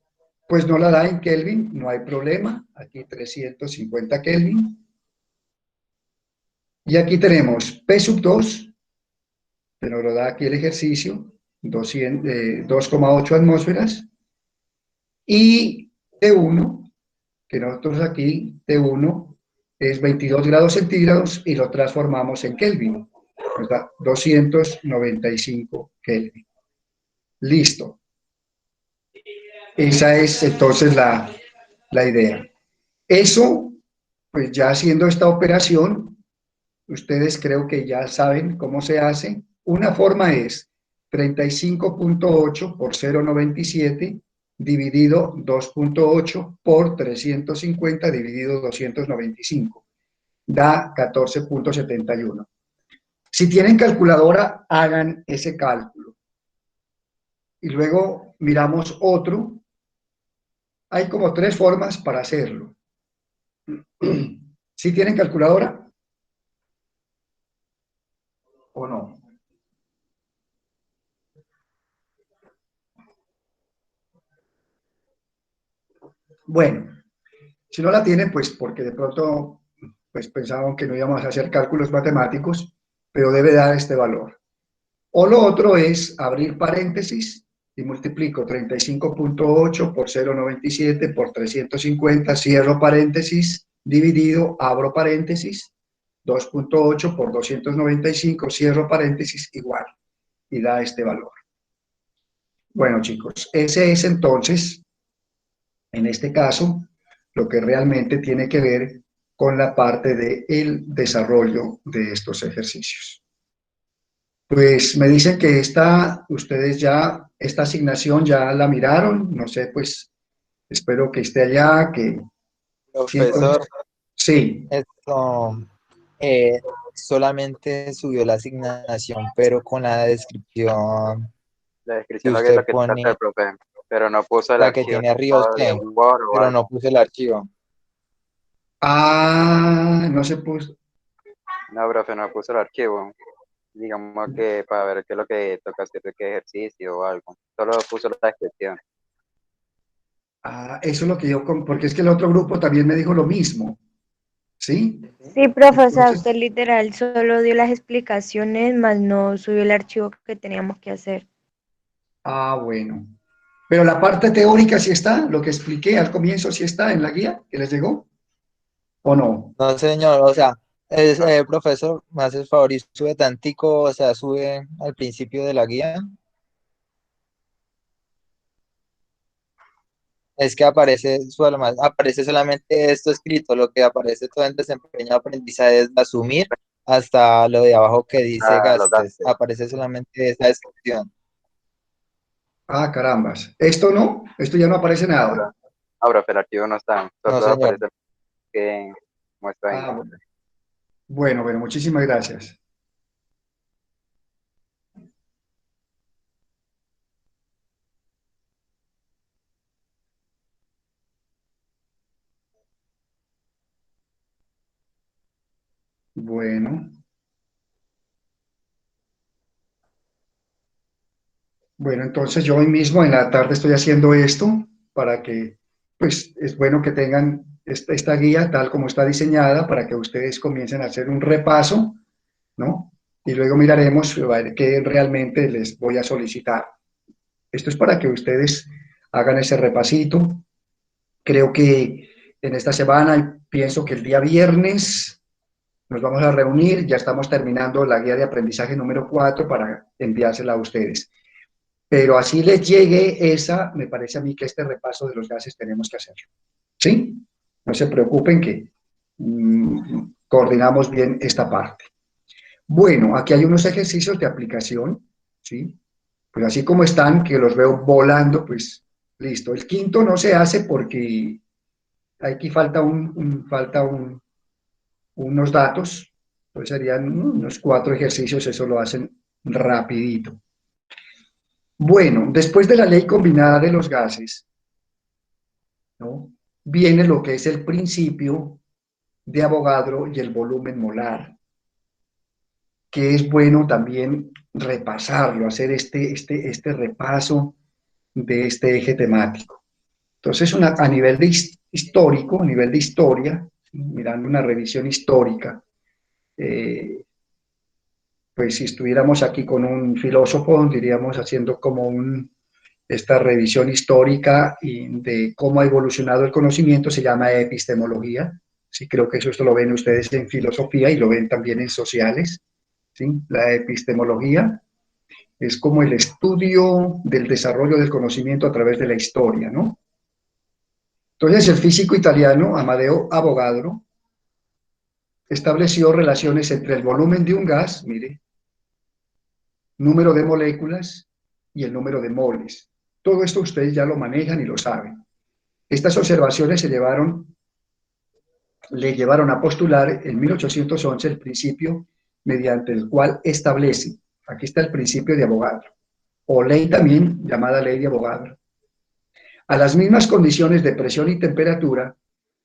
A: pues no la da en Kelvin, no hay problema, aquí 350 Kelvin. Y aquí tenemos P sub 2, que nos lo da aquí el ejercicio, 2,8 atmósferas, y T1, que nosotros aquí, T1 es 22 grados centígrados y lo transformamos en Kelvin, ¿verdad? 295 Kelvin. Listo. Esa es entonces la idea. Eso, pues ya haciendo esta operación, ustedes creo que ya saben cómo se hace. Una forma es 35.8 por 0,97 dividido 2.8 por 350 dividido 295. Da 14.71. Si tienen calculadora, hagan ese cálculo. Y luego miramos otro. Hay como 3 formas para hacerlo. ¿Sí tienen calculadora? ¿O no? Bueno, si no la tienen, pues porque de pronto pues pensaban que no íbamos a hacer cálculos matemáticos, pero debe dar este valor. O lo otro es abrir paréntesis y multiplico 35.8 por 0,97 por 350, cierro paréntesis, dividido, abro paréntesis, 2.8 por 295, cierro paréntesis, igual, y da este valor. Bueno, chicos, ese es entonces, en este caso, lo que realmente tiene que ver con la parte del desarrollo de estos ejercicios. Pues me dicen que ustedes ya, esta asignación ya la miraron, no sé, pues espero que esté allá, que sí, entonces,
D: Profesor,
A: sí.
D: esto solamente subió la asignación, pero con la descripción
F: La
D: que
F: descripción lo que es
D: usted
F: lo que trata el
D: pone,
F: profe, pero no puso el
D: la que
F: archivo
D: tiene arriba
F: de
D: usted,
F: Word o
D: pero
F: algo.
D: no puso el archivo.
A: Ah, no se puso.
F: No, profe, no puso el archivo. Digamos que para ver qué es lo que toca hacer, qué ejercicio o algo. Solo puso la descripción.
A: Ah, eso es lo que yo, porque es que el otro grupo también me dijo lo mismo, ¿sí?
G: Sí, profe, o sea,
A: Entonces,
G: usted literal solo dio las explicaciones, más no subió el archivo que teníamos que hacer.
A: bueno. Pero la parte teórica sí está, lo que expliqué al comienzo sí está en la guía que les llegó, ¿o no?
D: No, señor, o sea, profesor, me hace el favor y sube tantico, o sea, sube al principio de la guía. Es que aparece, aparece solamente esto escrito, lo que aparece todo en desempeño de aprendizaje es de asumir hasta lo de abajo que dice
F: Ah, los
D: gastos,
F: gastos.
D: aparece solamente esa descripción.
A: Ah, carambas. ¿Esto no? Esto ya no aparece nada.
F: Profe, el archivo no está.
D: No,
F: Solo
D: señor.
F: aparece que muestra ahí.
A: Ah, bueno, muchísimas gracias. Bueno. Bueno, entonces yo hoy mismo en la tarde estoy haciendo esto para que, pues es bueno que tengan esta guía tal como está diseñada para que ustedes comiencen a hacer un repaso ¿no? Y luego miraremos a ver qué realmente les voy a solicitar. Esto es para que ustedes hagan ese repasito. Creo que en esta semana, pienso que el día viernes nos vamos a reunir, ya estamos terminando la guía de aprendizaje número 4 para enviársela a ustedes. Pero así les llegue esa, me parece a mí que este repaso de los gases tenemos que hacerlo. ¿Sí? No se preocupen que coordinamos bien esta parte. Bueno, aquí hay unos ejercicios de aplicación, ¿sí? Pues así como están, que los veo volando, pues listo. El quinto no se hace porque aquí falta unos datos, pues serían unos 4 ejercicios, eso lo hacen rapidito. Bueno, después de la ley combinada de los gases, ¿no?, viene lo que es el principio de Avogadro y el volumen molar, que es bueno también repasarlo, hacer este repaso de este eje temático. Entonces, a nivel de histórico, a nivel de historia, mirando una revisión histórica, pues si estuviéramos aquí con un filósofo, diríamos haciendo como esta revisión histórica de cómo ha evolucionado el conocimiento, se llama epistemología. Sí, creo que esto lo ven ustedes en filosofía y lo ven también en sociales. ¿Sí? La epistemología es como el estudio del desarrollo del conocimiento a través de la historia, ¿no? Entonces, el físico italiano Amadeo Avogadro estableció relaciones entre el volumen de un gas, mire, número de moléculas y el número de moles. Todo esto ustedes ya lo manejan y lo saben. Estas observaciones le llevaron a postular en 1811 el principio mediante el cual establece, aquí está el principio de Avogadro, o ley también llamada ley de Avogadro. A las mismas condiciones de presión y temperatura,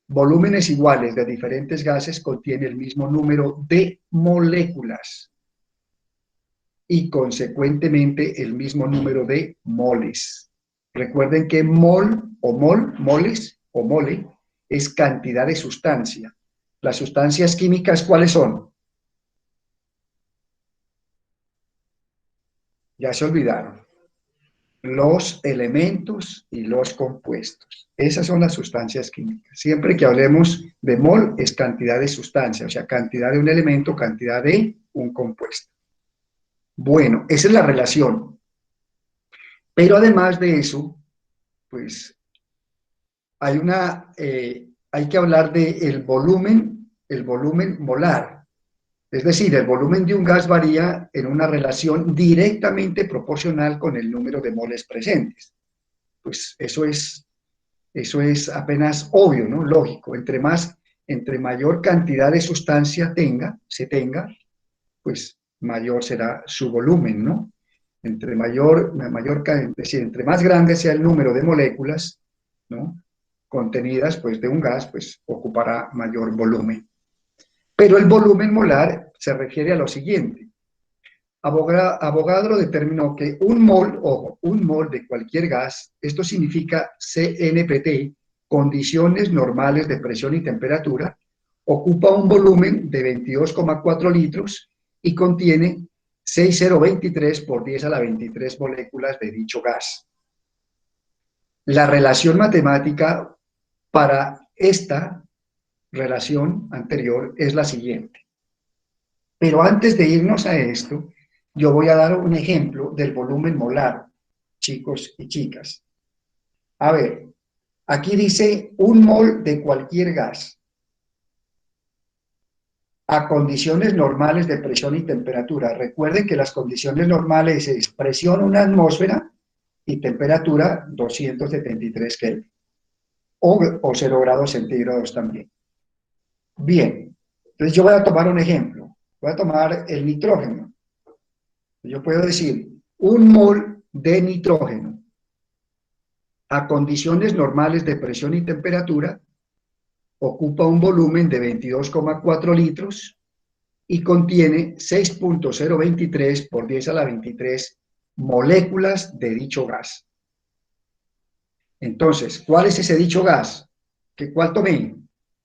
A: volúmenes iguales de diferentes gases contienen el mismo número de moléculas y consecuentemente el mismo número de moles. Recuerden que moles o mole, es cantidad de sustancia. Las sustancias químicas, ¿cuáles son? Ya se olvidaron. Los elementos y los compuestos. Esas son las sustancias químicas. Siempre que hablemos de mol, es cantidad de sustancia, o sea, cantidad de un elemento, cantidad de un compuesto. Bueno, esa es la relación. Pero además de eso, pues hay que hablar del volumen, el volumen molar. Es decir, el volumen de un gas varía en una relación directamente proporcional con el número de moles presentes. Pues eso es apenas obvio, ¿no? Lógico. Entre mayor cantidad de sustancia se tenga, pues mayor será su volumen, ¿no? Entre es decir, entre más grande sea el número de moléculas, ¿no?, contenidas, pues, de un gas, pues ocupará mayor volumen. Pero el volumen molar se refiere a lo siguiente. Avogadro determinó que un mol de cualquier gas, esto significa CNPT, condiciones normales de presión y temperatura, ocupa un volumen de 22,4 litros y contiene 6,023 por 10 a la 23 moléculas de dicho gas. La relación matemática para esta relación anterior es la siguiente. Pero antes de irnos a esto, yo voy a dar un ejemplo del volumen molar, chicos y chicas. A ver, aquí dice un mol de cualquier gas a condiciones normales de presión y temperatura. Recuerden que las condiciones normales es presión 1 atmósfera y temperatura 273 Kelvin o 0 grados centígrados también. Bien, entonces yo voy a tomar un ejemplo. Voy a tomar el nitrógeno. Yo puedo decir, un mol de nitrógeno a condiciones normales de presión y temperatura ocupa un volumen de 22,4 litros y contiene 6,023 por 10 a la 23 moléculas de dicho gas. Entonces, ¿cuál es ese dicho gas? ¿Cuál tomé?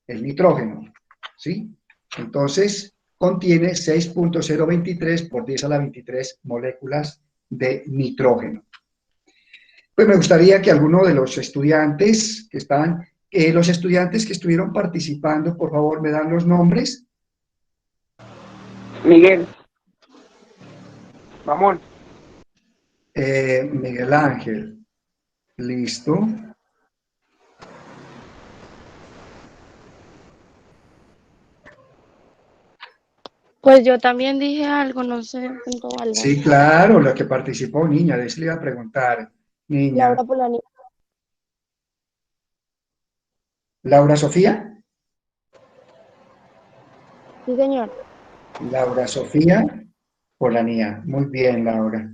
A: El nitrógeno, ¿sí? Entonces, contiene 6.023 por 10 a la 23 moléculas de nitrógeno. Pues me gustaría que alguno de los estudiantes que están, los estudiantes que estuvieron participando, por favor, me dan los nombres.
C: Miguel. Mamón.
A: Miguel Ángel. Listo.
B: Pues yo también dije algo, no sé, punto algo.
A: Sí, claro, la que participó, niña, de eso le iba a preguntar. Niña.
B: Laura Polani.
A: ¿Laura Sofía?
B: Sí, señor.
A: Laura Sofía Polanía. Muy bien, Laura.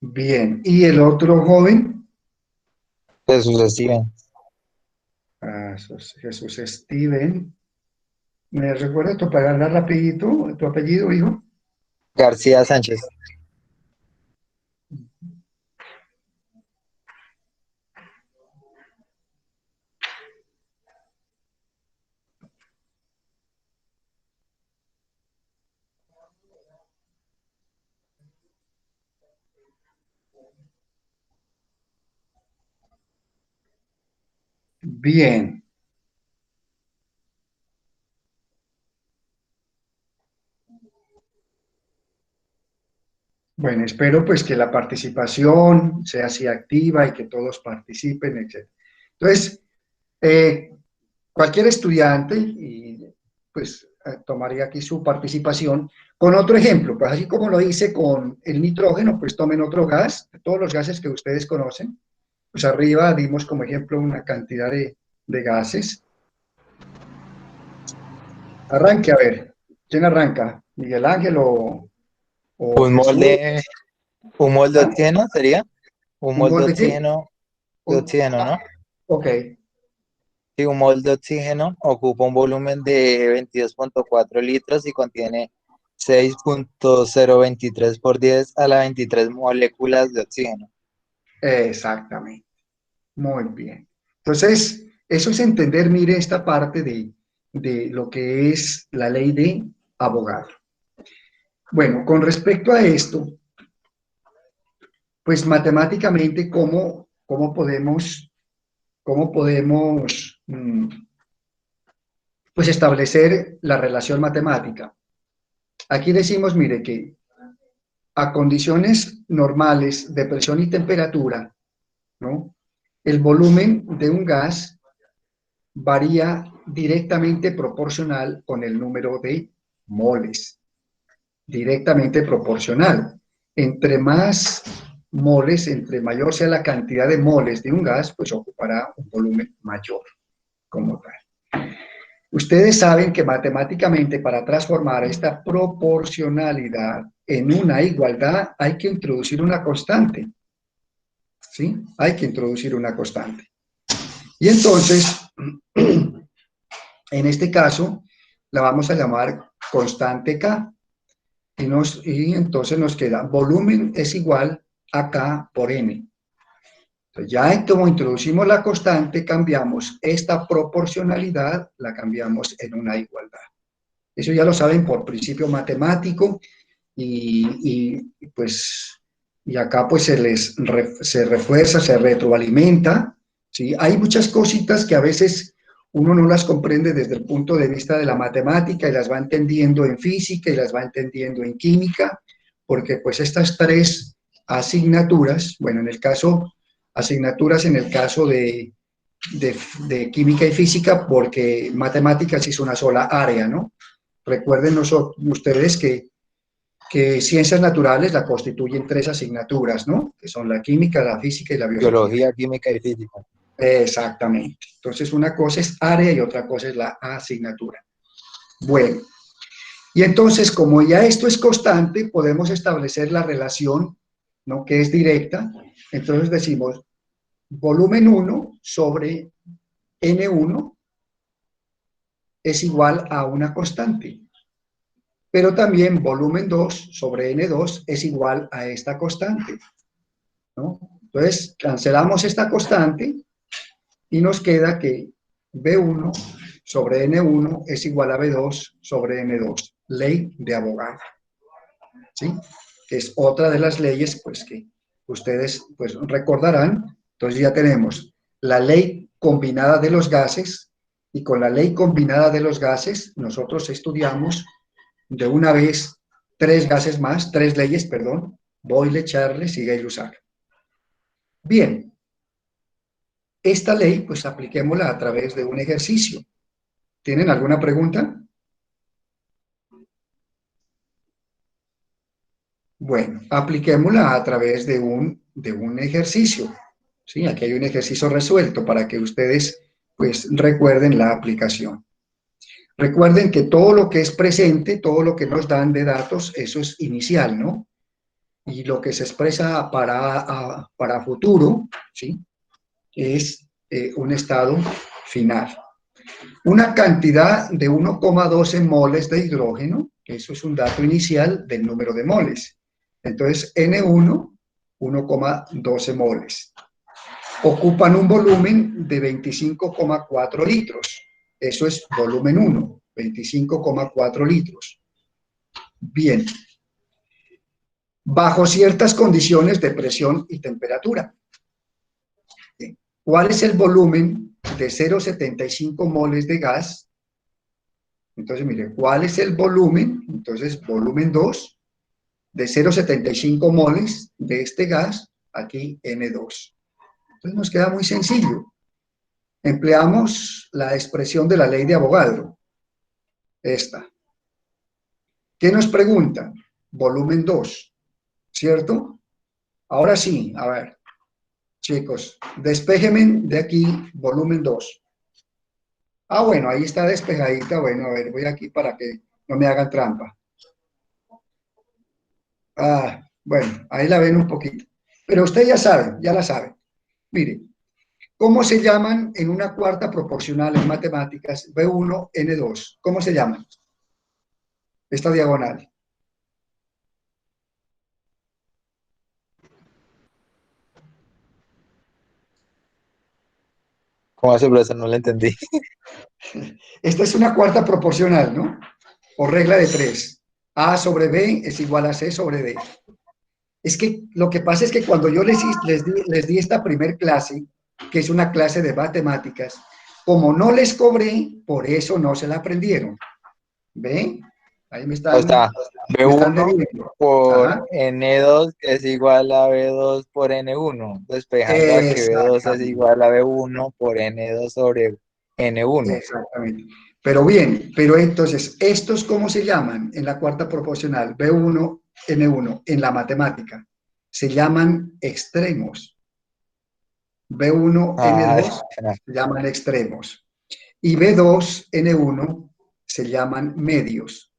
A: Bien. ¿Y el otro joven?
D: Jesús Steven.
A: Jesús Steven. ¿Me recuerda tu palabra rapidito, tu apellido, hijo?
D: García Sánchez.
A: Bien. Bueno, espero pues que la participación sea así activa y que todos participen, etc. Entonces, cualquier estudiante y pues tomaría aquí su participación con otro ejemplo, pues así como lo hice con el nitrógeno, pues tomen otro gas, todos los gases que ustedes conocen. Pues arriba dimos como ejemplo una cantidad de gases. Arranque, a ver, ¿quién arranca? ¿Miguel Ángel o
D: Un
A: Jesús?
D: molde, un molde de
A: ¿Ah?
D: oxígeno sería. Un
A: ¿Un
D: molde
A: molde qué?
D: de oxígeno, ¿no?
A: Ok,
D: Sí, un molde de oxígeno ocupa un volumen de 22.4 litros y contiene 6.023 por 10 a la 23 moléculas de oxígeno.
A: exactamente. Muy bien. Entonces, eso es entender, mire, esta parte de lo que es la ley de Avogadro. Bueno, con respecto a esto, pues matemáticamente, cómo podemos pues establecer la relación matemática? Aquí decimos, mire, que a condiciones normales de presión y temperatura, ¿no? El volumen de un gas varía directamente proporcional con el número de moles, directamente proporcional. Entre más moles, entre mayor sea la cantidad de moles de un gas, pues ocupará un volumen mayor como tal. Ustedes saben que matemáticamente para transformar esta proporcionalidad en una igualdad hay que introducir una constante, ¿sí? Hay que introducir una constante. Y entonces, en este caso, la vamos a llamar constante K. Y entonces nos queda volumen es igual a K por N. Entonces ya como introducimos la constante, cambiamos esta proporcionalidad, la cambiamos en una igualdad. Eso ya lo saben por principio matemático pues y acá pues se refuerza, se retroalimenta, ¿sí? Hay muchas cositas que a veces uno no las comprende desde el punto de vista de la matemática y las va entendiendo en física y las va entendiendo en química, porque pues estas tres asignaturas, bueno, en el caso, asignaturas en el caso de química y física, porque matemáticas es una sola área, ¿no? Recuerden ustedes que ciencias naturales la constituyen tres asignaturas, ¿no? Que son la química, la física y la biología.
D: Biología, química y física.
A: Exactamente. Entonces, una cosa es área y otra cosa es la asignatura. Bueno, y entonces, como ya esto es constante, podemos establecer la relación, ¿no? Que es directa. Entonces decimos, volumen 1 sobre N1 es igual a una constante. pero también volumen 2 sobre N2 es igual a esta constante, ¿no? Entonces, cancelamos esta constante y nos queda que B1 sobre N1 es igual a B2 sobre N2, ley de Avogadro, ¿sí? Que es otra de las leyes, pues, que ustedes, pues, recordarán. Entonces ya tenemos la ley combinada de los gases, y con la ley combinada de los gases nosotros estudiamos de una vez tres leyes, perdón, Boyle, Charles y Gay-Lussac. Bien, esta ley, pues apliquémosla a través de un ejercicio. ¿Tienen alguna pregunta? Bueno, apliquémosla a través de un ejercicio. ¿Sí? Aquí hay un ejercicio resuelto para que ustedes, pues, recuerden la aplicación. Recuerden que todo lo que es presente, todo lo que nos dan de datos, eso es inicial, ¿no? Y lo que se expresa para futuro, ¿sí? Es un estado final. Una cantidad de 1,12 moles de hidrógeno, eso es un dato inicial del número de moles. Entonces, N1, 1,12 moles. Ocupan un volumen de 25,4 litros. Eso es volumen 1, 25,4 litros. Bien. Bajo ciertas condiciones de presión y temperatura. ¿Cuál es el volumen de 0,75 moles de gas? Entonces, mire, ¿cuál es el volumen? Entonces, volumen 2 de 0,75 moles de este gas, aquí N2. Entonces nos queda muy sencillo. Empleamos la expresión de la ley de Avogadro. Esta. ¿Qué nos pregunta? Volumen 2, ¿cierto? Ahora sí, a ver, chicos, despéjenme de aquí volumen 2. Ah, bueno, ahí está despejadita. Bueno, a ver, voy aquí para que no me hagan trampa. Ah, bueno, ahí la ven un poquito. Pero usted ya sabe, ya la sabe. Mire, ¿cómo se llaman en una cuarta proporcional en matemáticas? B1, N2. ¿Cómo se llaman? Esta diagonal.
D: ¿Cómo hace, profesor? No lo entendí.
A: Esta es una cuarta proporcional, ¿no? O regla de 3. A sobre B es igual a C sobre D. Es que lo que pasa es que cuando yo les di esta primer clase, que es una clase de matemáticas, como no les cobré, por eso no se la aprendieron. ¿Ven? Ahí me están,
D: O sea,
A: me están
D: B1
A: debiendo.
D: por
A: Ajá.
D: N2 es igual a B2 por N1, despejando a que B2 es igual a B1 por N2 sobre N1.
A: Exactamente. Pero bien, pero entonces, ¿estos cómo se llaman en la cuarta proporcional? B1, N1, en la matemática. Se llaman extremos. B1,
D: Ah,
A: N2 se llaman extremos. Y B2, N1 se llaman medios.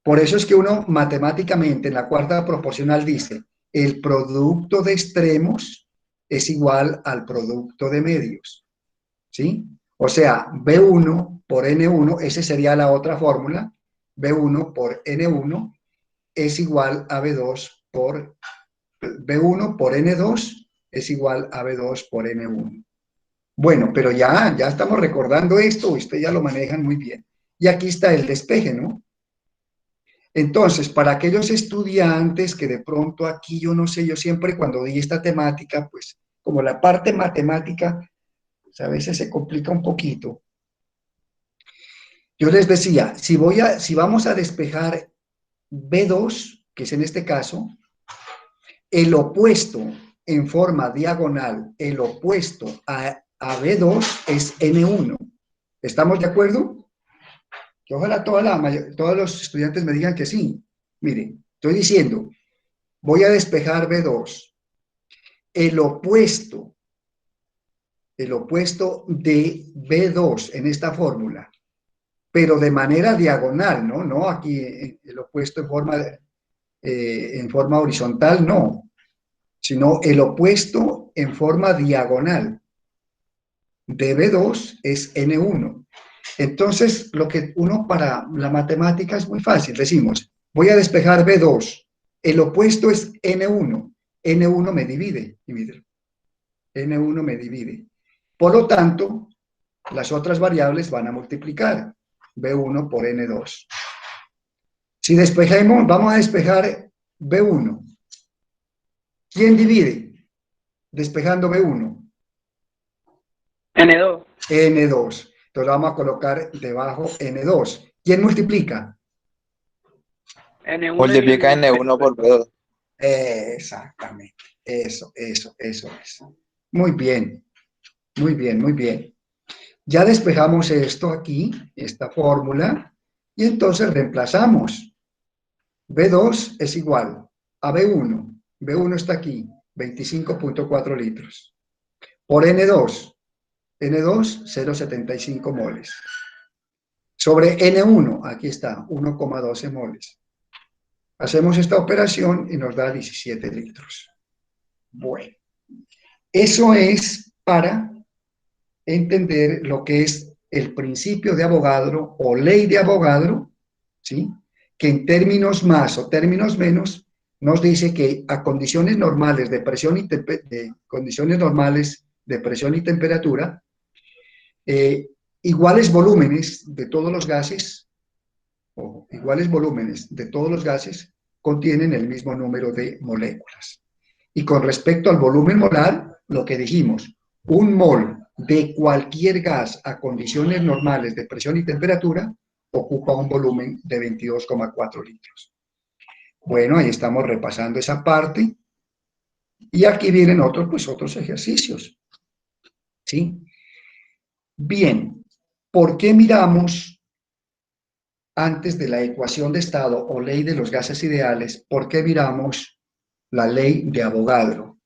A: Por eso es que uno matemáticamente en la cuarta proporcional dice, el producto de extremos es igual al producto de medios. ¿Sí? O sea, B1 por N1, esa sería la otra fórmula, B1 por N1 es igual a B2 por B1 por N2 es igual a B2 por N1. Bueno, pero ya estamos recordando esto, ustedes ya lo manejan muy bien. Y aquí está el despeje, ¿no? Entonces, para aquellos estudiantes que de pronto aquí, yo no sé, yo siempre cuando di esta temática, pues como la parte matemática, pues, a veces se complica un poquito. Yo les decía, si vamos a despejar B2, que es en este caso, el opuesto en forma diagonal, el opuesto a B2 es N1. ¿Estamos de acuerdo? Que ojalá todos los estudiantes me digan que sí. Miren, estoy diciendo, voy a despejar B2. El opuesto de B2 en esta fórmula, pero de manera diagonal, ¿no? No aquí el opuesto en forma horizontal, no, sino el opuesto en forma diagonal de B2 es N1. Entonces, lo que uno para la matemática es muy fácil. Decimos, voy a despejar B2. El opuesto es N1. N1 me divide. Y mire, N1 me divide. Por lo tanto, las otras variables van a multiplicar. B1 por N2. Si despejamos, vamos a despejar B1. ¿Quién divide? Despejando B1.
C: N2.
A: N2. Entonces vamos a colocar debajo N2. ¿Quién multiplica?
C: N1
D: Multiplica
C: y
D: N1 por B2.
A: Exactamente. Eso es. Muy bien, muy bien, muy bien. Ya despejamos esto aquí, esta fórmula, y entonces reemplazamos. B2 es igual a B1. B1 está aquí, 25.4 litros. Por N2, N2, 0,75 moles. Sobre N1, aquí está, 1,12 moles. Hacemos esta operación y nos da 17 litros. Bueno, eso es para entender lo que es el principio de Avogadro o ley de Avogadro, ¿sí? Que en términos más o términos menos nos dice que a condiciones normales de presión y temperatura, iguales volúmenes de todos los gases, contienen el mismo número de moléculas. Y con respecto al volumen molar, lo que dijimos, un mol de cualquier gas a condiciones normales de presión y temperatura ocupa un volumen de 22,4 litros. Bueno, ahí estamos repasando esa parte. Y aquí vienen otros ejercicios. ¿Sí? Bien, ¿por qué miramos antes de la ecuación de estado o ley de los gases ideales? ¿Por qué miramos la ley de Avogadro?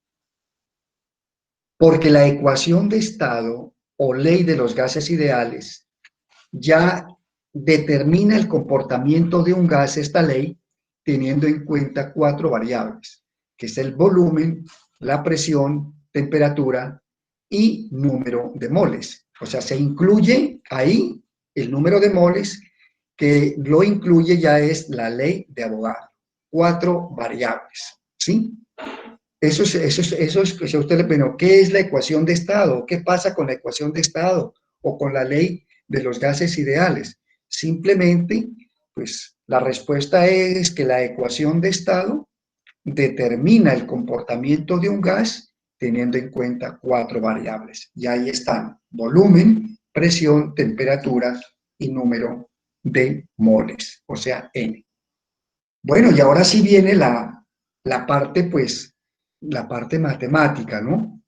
A: Porque la ecuación de estado o ley de los gases ideales ya determina el comportamiento de un gas, esta ley, teniendo en cuenta 4 variables, que es el volumen, la presión, temperatura y número de moles. O sea, se incluye ahí el número de moles, que lo incluye ya es la ley de Avogadro. 4 variables, ¿sí? Eso es, si a usted le pregunta, ¿qué es la ecuación de estado? ¿Qué pasa con la ecuación de estado? O con la ley de los gases ideales. Simplemente, pues, la respuesta es que la ecuación de estado determina el comportamiento de un gas teniendo en cuenta 4 variables. Y ahí están: volumen, presión, temperatura y número de moles, o sea, N. Bueno, y ahora sí viene la parte, pues, la parte matemática, ¿no?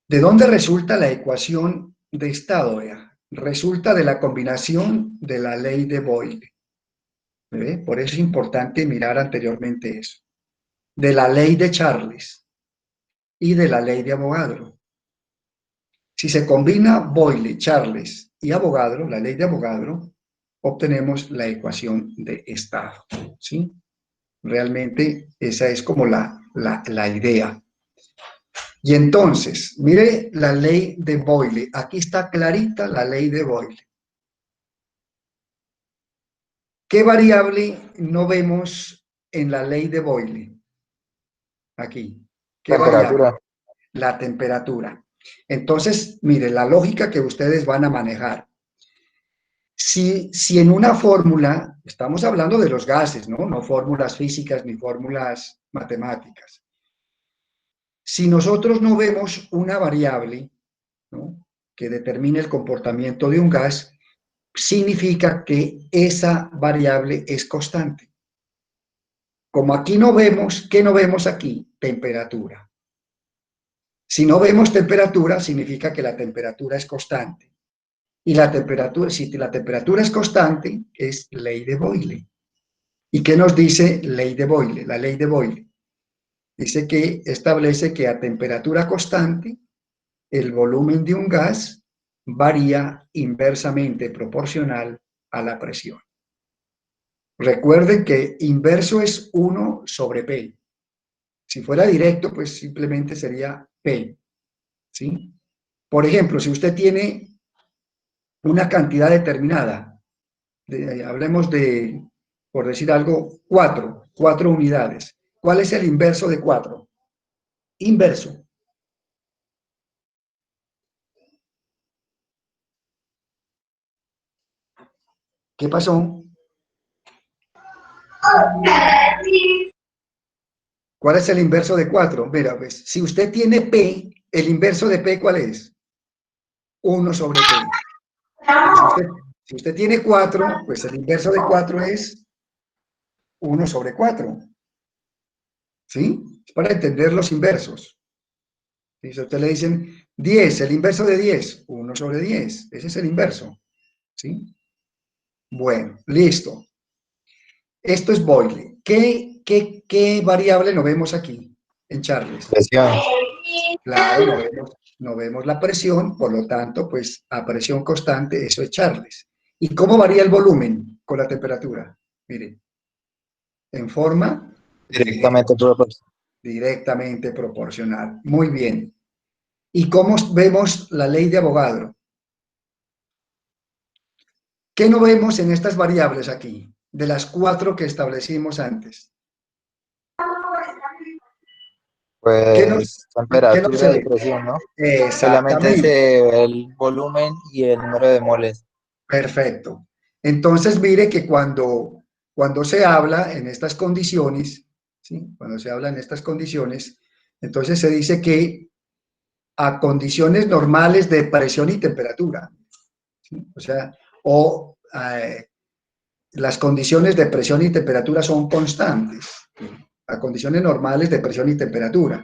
A: ¿De dónde resulta la ecuación de estado? Resulta de la combinación de la ley de Boyle. ¿Ve? Por eso es importante mirar anteriormente eso. De la ley de Charles y de la ley de Avogadro. Si se combina Boyle, Charles y Avogadro, la ley de Avogadro, obtenemos la ecuación de estado, ¿sí? Realmente esa es como la idea. Y entonces, mire la ley de Boyle. Aquí está clarita la ley de Boyle. ¿Qué variable no vemos en la ley de Boyle? Aquí. ¿Qué variable? La temperatura. Entonces, mire, la lógica que ustedes van a manejar. Si en una fórmula, estamos hablando de los gases, ¿no? No fórmulas físicas ni fórmulas matemáticas. Si nosotros no vemos una variable, ¿no?, que determine el comportamiento de un gas, significa que esa variable es constante. Como aquí no vemos, ¿qué no vemos aquí? Temperatura. Si no vemos temperatura, significa que la temperatura es constante. Y la temperatura, si la temperatura es constante, es ley de Boyle. ¿Y qué nos dice ley de Boyle? La ley de Boyle dice que establece que a temperatura constante, el volumen de un gas varía inversamente proporcional a la presión. Recuerden que inverso es 1 sobre P. Si fuera directo, pues simplemente sería P, ¿sí? Por ejemplo, si usted tiene una cantidad determinada. Hablemos de, por decir algo, 4 unidades. ¿Cuál es el inverso de 4? Inverso. ¿Qué pasó? ¿Cuál es el inverso de 4? Mira, pues, si usted tiene P, el inverso de P, ¿cuál es? 1 sobre P. Si usted tiene 4, pues el inverso de 4 es 1 sobre 4. ¿Sí? Es para entender los inversos. Si a usted le dicen 10, el inverso de 10, 1 sobre 10. Ese es el inverso. ¿Sí? Bueno, listo. Esto es Boyle. ¿Qué variable no vemos aquí en Charles?
D: Presión.
A: Claro, no vemos la presión, por lo tanto, pues a presión constante, eso es Charles. ¿Y cómo varía el volumen con la temperatura? Miren, en forma directamente proporcional. Muy bien. ¿Y cómo vemos la ley de Avogadro? ¿Qué no vemos en estas variables aquí, de las 4 que establecimos antes? ¿Qué no
D: Pues
A: se
D: temperatura y
A: ve?
D: presión, ¿no? Solamente
A: Exactamente.
D: se ve el volumen y el número de moles.
A: Perfecto. Entonces, mire que cuando se habla en estas condiciones, ¿sí? Cuando se habla en estas condiciones, entonces se dice que a condiciones normales de presión y temperatura, ¿sí? O sea, las condiciones de presión y temperatura son constantes, ¿sí? A condiciones normales de presión y temperatura.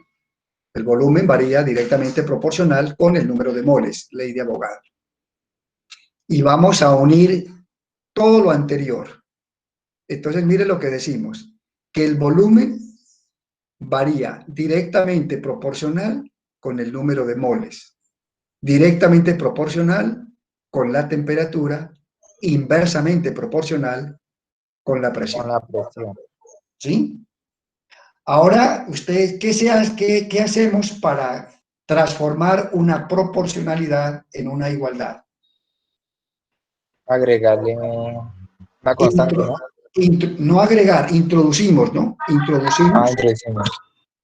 A: El volumen varía directamente proporcional con el número de moles, ley de Avogadro. Y vamos a unir todo lo anterior. Entonces, mire lo que decimos, que el volumen varía directamente proporcional con el número de moles, directamente proporcional con la temperatura, inversamente proporcional con la presión.
D: Con la presión.
A: ¿Sí? Ahora, ustedes, ¿qué hacemos para transformar una proporcionalidad en una igualdad?
D: Agregarle una constante, ¿no?
A: No agregar, introducimos, ¿no?
D: Introducimos.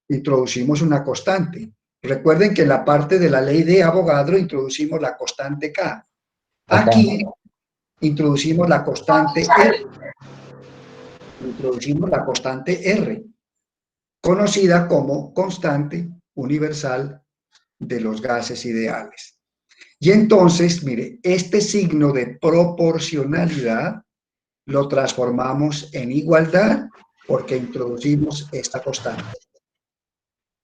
A: Introducimos una constante. Recuerden que en la parte de la ley de Avogadro introducimos la constante K. Aquí introducimos la constante R. Introducimos la constante R, conocida como constante universal de los gases ideales. Y entonces, mire, este signo de proporcionalidad lo transformamos en igualdad porque introducimos esta constante.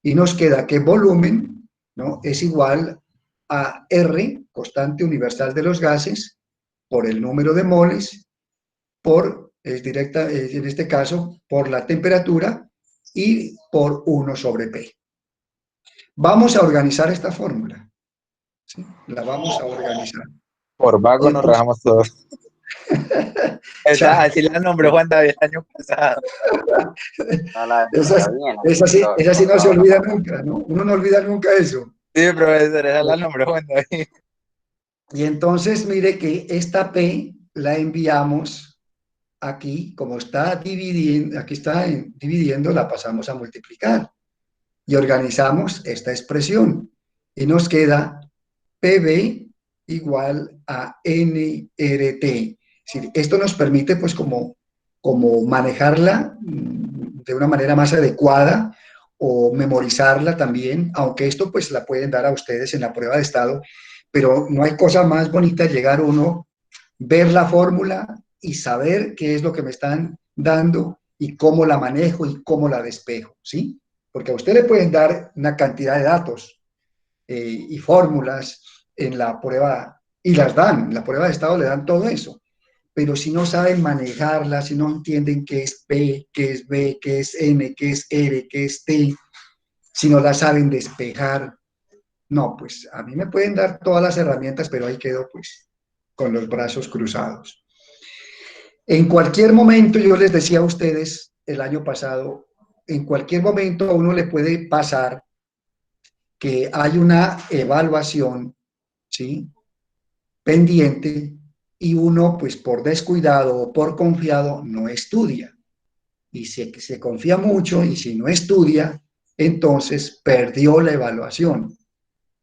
A: Y nos queda que volumen, ¿no?, es igual a R, constante universal de los gases, por el número de moles, en este caso, por la temperatura y por 1 sobre P. Vamos a organizar esta fórmula. ¿Sí? La vamos a organizar.
D: Por vago nos rajamos todos. Así la nombró Juan David el año pasado.
A: Esa sí no se olvida nunca, ¿no? Uno no olvida nunca eso.
D: Sí, profesor, esa la nombró Juan David.
A: Y entonces, mire que esta P la enviamos aquí, como está dividiendo, aquí está dividiendo, la pasamos a multiplicar. Y organizamos esta expresión. Y nos queda PB igual a nRT. Es decir, esto nos permite, pues, como manejarla de una manera más adecuada o memorizarla también, aunque esto, pues, la pueden dar a ustedes en la prueba de estado, pero no hay cosa más bonita llegar uno, ver la fórmula y saber qué es lo que me están dando y cómo la manejo y cómo la despejo, ¿sí? Porque a usted le pueden dar una cantidad de datos y fórmulas en la prueba, y las dan, en la prueba de estado le dan todo eso, pero si no saben manejarla, si no entienden qué es P, qué es B, qué es N, qué es R, qué es T, si no la saben despejar, no, pues a mí me pueden dar todas las herramientas, pero ahí quedo pues con los brazos cruzados. En cualquier momento, yo les decía a ustedes el año pasado, en cualquier momento a uno le puede pasar que hay una evaluación, ¿sí?, pendiente y uno, pues por descuidado o por confiado, no estudia. Y si se confía mucho y si no estudia, entonces perdió la evaluación.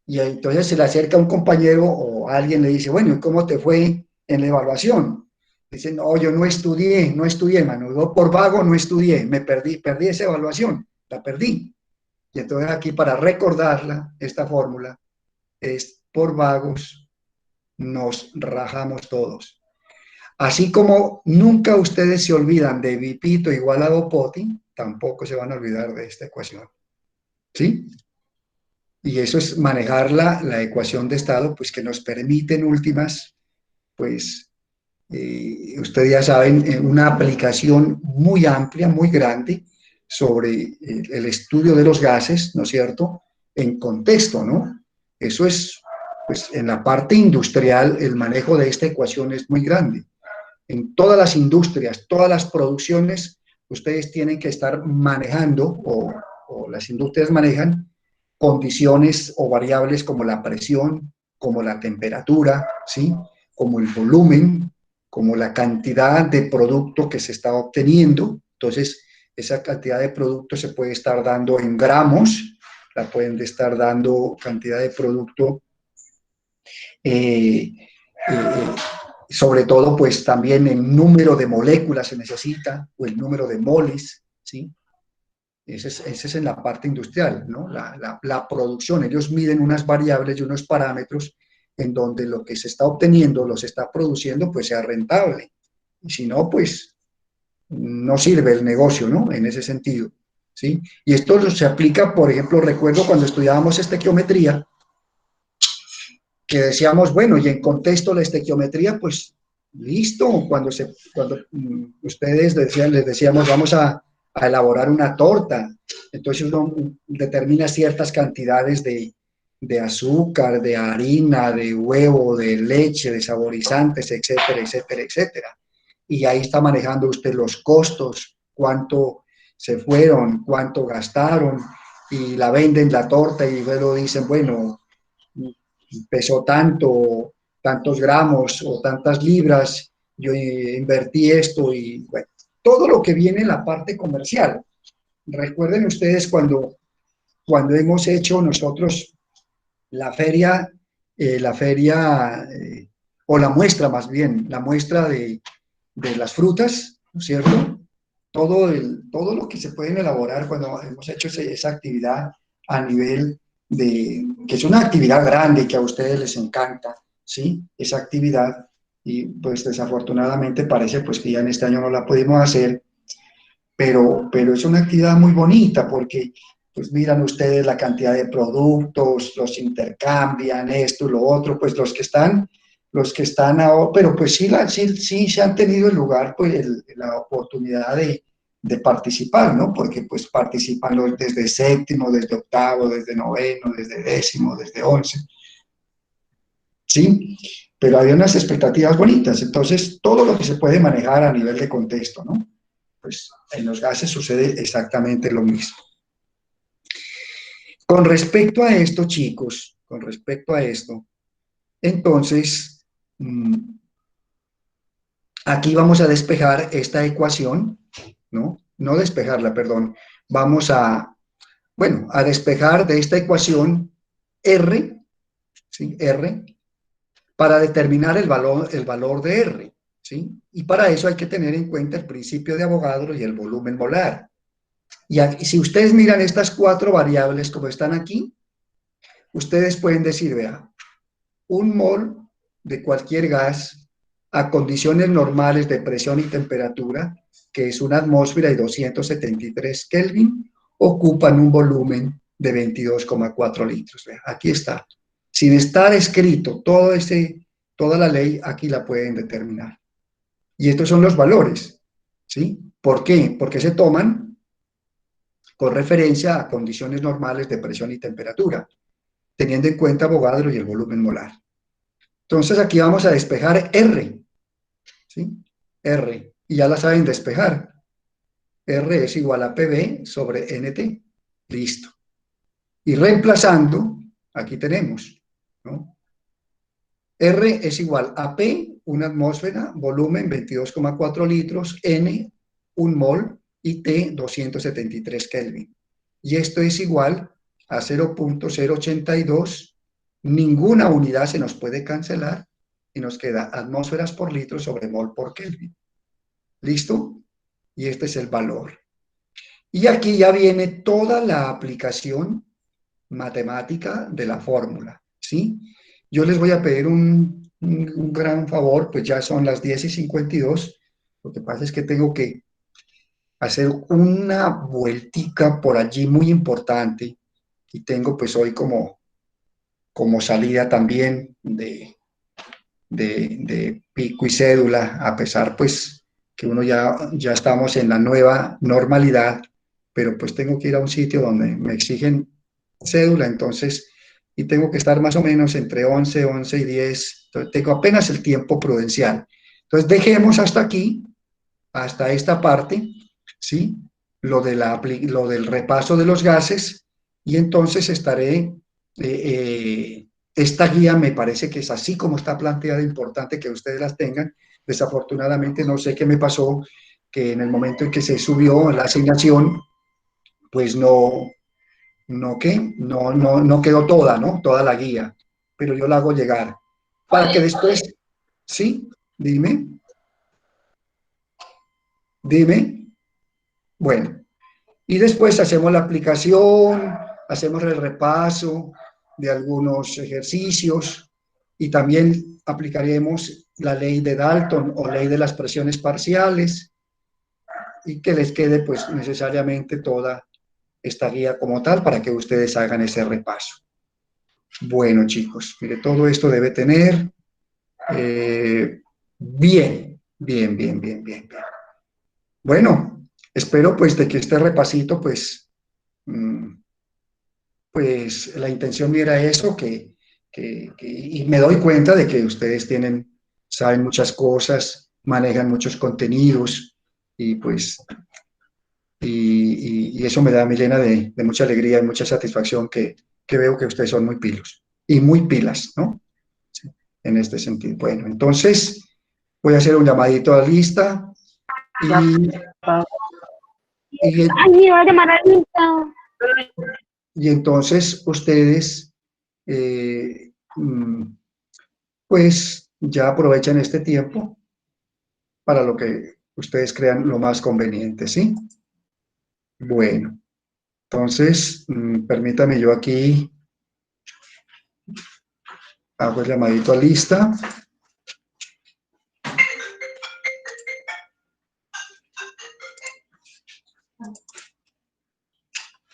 A: Y entonces se le acerca un compañero o alguien le dice, bueno, ¿y cómo te fue en la evaluación? Dice, no, yo no estudié, mano, yo por vago no estudié, perdí esa evaluación, la perdí. Y entonces aquí para recordarla, esta fórmula es por vagos nos rajamos todos. Así como nunca ustedes se olvidan de Vipito igual a Dopoti, tampoco se van a olvidar de esta ecuación. ¿Sí? Y eso es manejar la ecuación de estado, pues que nos permite en últimas, pues, ustedes ya saben, una aplicación muy amplia, muy grande sobre el estudio de los gases, ¿no es cierto?, en contexto, ¿no? Eso es, pues, en la parte industrial, el manejo de esta ecuación es muy grande. En todas las industrias, todas las producciones, ustedes tienen que estar manejando, o las industrias manejan, condiciones o variables como la presión, como la temperatura, ¿sí?, como el volumen, como la cantidad de producto que se está obteniendo. Entonces, esa cantidad de producto se puede estar dando en gramos, la pueden estar dando cantidad de producto, sobre todo, pues también el número de moléculas se necesita, o el número de moles, ¿sí? Ese es en la parte industrial, ¿no? La producción, ellos miden unas variables y unos parámetros en donde lo que se está obteniendo, lo se está produciendo, pues sea rentable. Y si no, pues no sirve el negocio, ¿no? En ese sentido, ¿sí? Y esto se aplica, por ejemplo, recuerdo cuando estudiábamos estequiometría, que decíamos, bueno, y en contexto la estequiometría, pues listo, cuando ustedes les decíamos, vamos a elaborar una torta, entonces uno determina ciertas cantidades de azúcar, de harina, de huevo, de leche, de saborizantes, etcétera, etcétera, etcétera. Y ahí está manejando usted los costos, cuánto se fueron, cuánto gastaron, y la venden la torta y luego dicen, bueno, pesó tantos gramos o tantas libras, yo invertí esto y bueno, todo lo que viene en la parte comercial. Recuerden ustedes cuando hemos hecho nosotros la feria, o la muestra más bien, la muestra de las frutas, ¿no es cierto? Todo lo que se pueden elaborar cuando hemos hecho esa actividad a nivel que es una actividad grande que a ustedes les encanta, ¿sí? Esa actividad, y pues desafortunadamente parece pues que ya en este año no la pudimos hacer, pero es una actividad muy bonita porque pues miran ustedes la cantidad de productos, los intercambian, esto y lo otro, pues los que están ahora, pero pues sí se han tenido el lugar, pues la oportunidad de participar, ¿no? Porque pues participan desde séptimo, desde octavo, desde noveno, desde décimo, desde 11, ¿sí? Pero había unas expectativas bonitas, entonces todo lo que se puede manejar a nivel de contexto, ¿no? Pues en los gases sucede exactamente lo mismo. Con respecto a esto, chicos, con respecto a esto, entonces, aquí vamos a despejar esta ecuación, ¿no? No despejarla, perdón. Vamos a despejar de esta ecuación R, ¿sí? R, para determinar el valor de R, ¿sí? Y para eso hay que tener en cuenta el principio de Avogadro y el volumen molar. Y aquí, si ustedes miran estas cuatro variables como están aquí, ustedes pueden decir, vea, un mol de cualquier gas a condiciones normales de presión y temperatura, que es una atmósfera y 273 Kelvin, ocupan un volumen de 22,4 litros. Vea, aquí está. Sin estar escrito toda la ley, aquí la pueden determinar. Y estos son los valores, ¿sí? ¿Por qué? Porque se toman con referencia a condiciones normales de presión y temperatura, teniendo en cuenta Avogadro y el volumen molar. Entonces aquí vamos a despejar R, ¿sí? R, y ya la saben despejar. R es igual a PV sobre NT. Listo. Y reemplazando, aquí tenemos, ¿no? R es igual a P, una atmósfera, volumen 22,4 litros, N, 1 mol, y T, 273 Kelvin. Y esto es igual a 0.082. Ninguna unidad se nos puede cancelar y nos queda atmósferas por litro sobre mol por Kelvin. ¿Listo? Y este es el valor. Y aquí ya viene toda la aplicación matemática de la fórmula, ¿sí? Yo les voy a pedir un gran favor, pues ya son las 10:52. Lo que pasa es que tengo que hacer una vueltica por allí muy importante y tengo pues hoy como salida también de pico y cédula, a pesar pues que uno ya estamos en la nueva normalidad, pero pues tengo que ir a un sitio donde me exigen cédula, entonces, y tengo que estar más o menos entre 11 y 10, entonces tengo apenas el tiempo prudencial. Entonces dejemos hasta aquí, hasta esta parte, ¿sí? Lo del repaso de los gases, y entonces estaré, esta guía me parece que es así como está planteada, importante que ustedes las tengan. Desafortunadamente no sé qué me pasó, que en el momento en que se subió la asignación, pues no quedó toda, ¿no? Toda la guía, pero yo la hago llegar para que después, ¿sí? Dime. Bueno, y después hacemos la aplicación, hacemos el repaso de algunos ejercicios y también aplicaremos la ley de Dalton o ley de las presiones parciales y que les quede pues necesariamente toda esta guía como tal para que ustedes hagan ese repaso. Bueno, chicos, mire, todo esto debe tener bien. Bueno, espero pues de que este repasito pues pues la intención era eso, y me doy cuenta de que ustedes saben muchas cosas, manejan muchos contenidos, y pues, y eso me llena de mucha alegría y mucha satisfacción que veo que ustedes son muy pilos, y muy pilas, ¿no? Sí, en este sentido. Bueno, entonces, voy a hacer un llamadito a la lista, y
B: Ay, me va a llamar a Lisa.
A: y entonces ustedes, pues ya aprovechan este tiempo para lo que ustedes crean lo más conveniente, ¿sí? Bueno, entonces, permítame yo aquí, hago el llamadito a lista.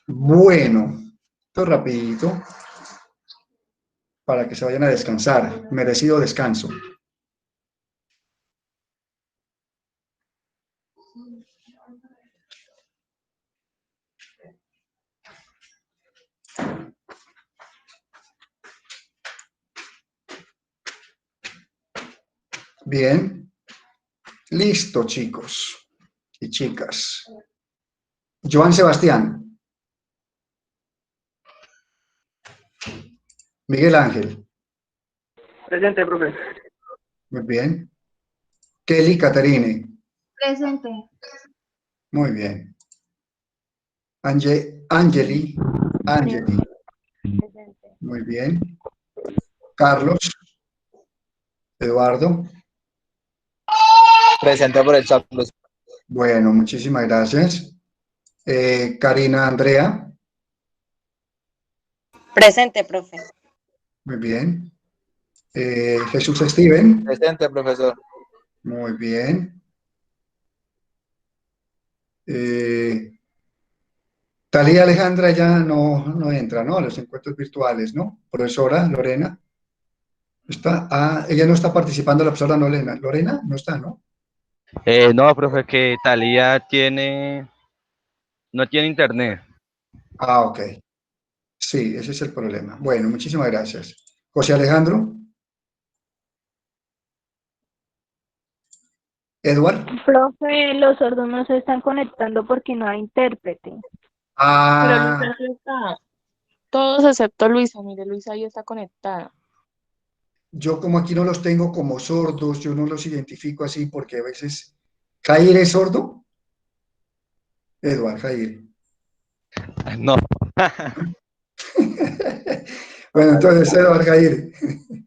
A: Bueno, esto rapidito, para que se vayan a descansar, merecido descanso. Bien, listo, chicos y chicas. Joan Sebastián. Miguel Ángel.
C: Presente, profe.
A: Muy bien. Kelly Caterine.
B: Presente.
A: Muy bien. Angeli.
G: Presente.
A: Muy bien. Carlos. Eduardo.
D: Presente por el chat, Luz.
A: Bueno, muchísimas gracias. Karina Andrea.
H: Presente, profe.
A: Muy bien. Jesús Steven.
D: Presente, profesor.
A: Muy bien. Talía Alejandra ya no entra, ¿no? A los encuentros virtuales, ¿no? Profesora Lorena. ¿Está? Ah, ella no está participando, la profesora Lorena. Lorena no está, ¿no?
I: No, profe, que Talía no tiene internet.
A: Ah, ok. Sí, ese es el problema. Bueno, muchísimas gracias. José Alejandro. Edward.
J: Profe, los sordos no se están conectando porque no hay intérprete.
H: Pero
A: Ah,
H: Luisa sí está. Todos excepto Luisa. Mire, Luisa ahí está conectada.
A: yo como aquí no los tengo como sordos, yo no los identifico así porque a veces... ¿Jair es sordo? Eduard, Jair.
I: No,
A: Bueno, entonces Eduard Jair,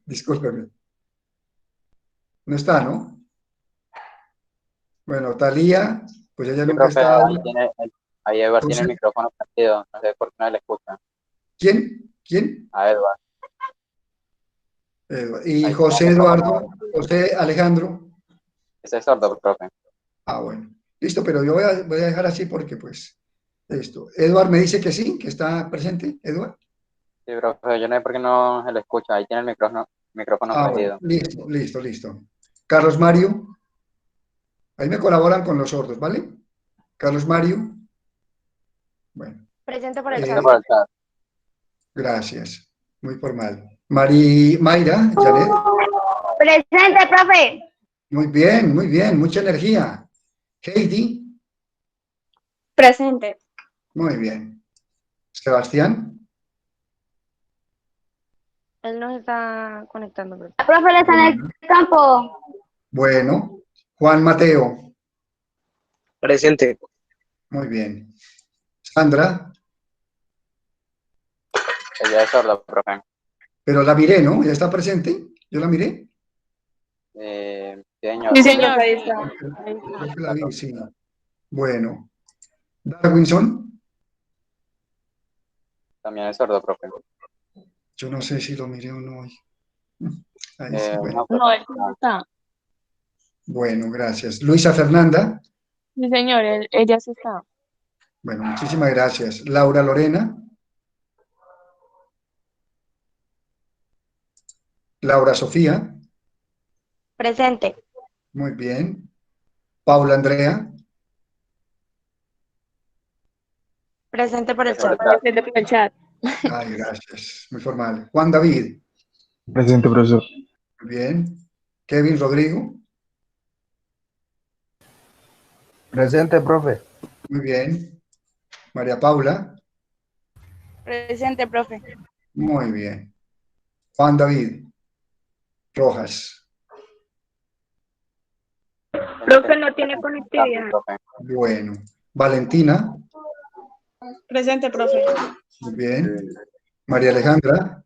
A: discúlpeme. No está, ¿no? Bueno, Talía, pues ella
F: Sí,
A: nunca
F: profe,
A: está.
F: ahí Edward tiene el
A: José,
F: micrófono prendido, no sé por qué no le escucha.
A: ¿quién? ¿Quién?
F: A Edward,
A: Y
F: ahí tiene
A: José
F: el
A: Eduardo,
F: micrófono,
A: José Alejandro.
F: ese es sordo, profe.
A: Ah, bueno. Listo, pero yo voy a dejar así porque, pues, esto. Eduard me dice que sí, que está presente. Eduard.
F: Sí, profe, yo no sé por qué no se le escucha, ahí tiene el micrófono
A: Ah, bueno.
F: prendido.
A: Listo, listo, listo. Carlos Mario. Ahí me colaboran con los sordos, ¿vale? Carlos Mario. Bueno,
G: Presente por el
F: Presente
G: chat.
F: por el chat.
A: gracias. Muy formal. Mayra, Janet.
B: Presente, profe.
A: Muy bien, mucha energía. Heidi,
H: Presente.
A: muy bien. Sebastián,
G: Él nos está conectando, profe.
B: La profe le está en
A: bueno.
B: el campo.
A: Bueno. Juan Mateo,
C: Presente.
A: muy bien. Sandra,
F: Ella es sordo, profe.
A: pero la miré, ¿no? ¿Ya está presente? ¿Yo la miré?
F: Señor.
H: Sí, señor. Ahí está.
A: Creo que la vi, sí. Bueno. Darwinson,
F: También es sordo, profe.
A: yo no sé si lo miré o no hoy. Ahí sí,
F: No,
A: bueno.
F: profe,
J: No, él
F: no.
J: está.
A: Bueno, gracias. Luisa Fernanda,
J: Sí, señor, ella sí está.
A: bueno, muchísimas gracias. Laura Lorena, Laura Sofía,
G: Presente.
A: muy bien. Paula Andrea,
G: Presente por el
F: Presente
G: chat.
F: por el chat.
J: Presente por el chat.
A: ay, gracias, muy formal. Juan David,
K: Presente, profesor.
A: muy bien. Kevin Rodrigo,
K: Presente, profe.
A: muy bien. María Paula,
H: Presente, profe.
A: muy bien. Juan David Rojas,
J: Profe, no tiene
F: Presente,
J: conectividad.
F: profe.
A: bueno. Valentina,
H: Presente, profe.
A: muy bien. María Alejandra,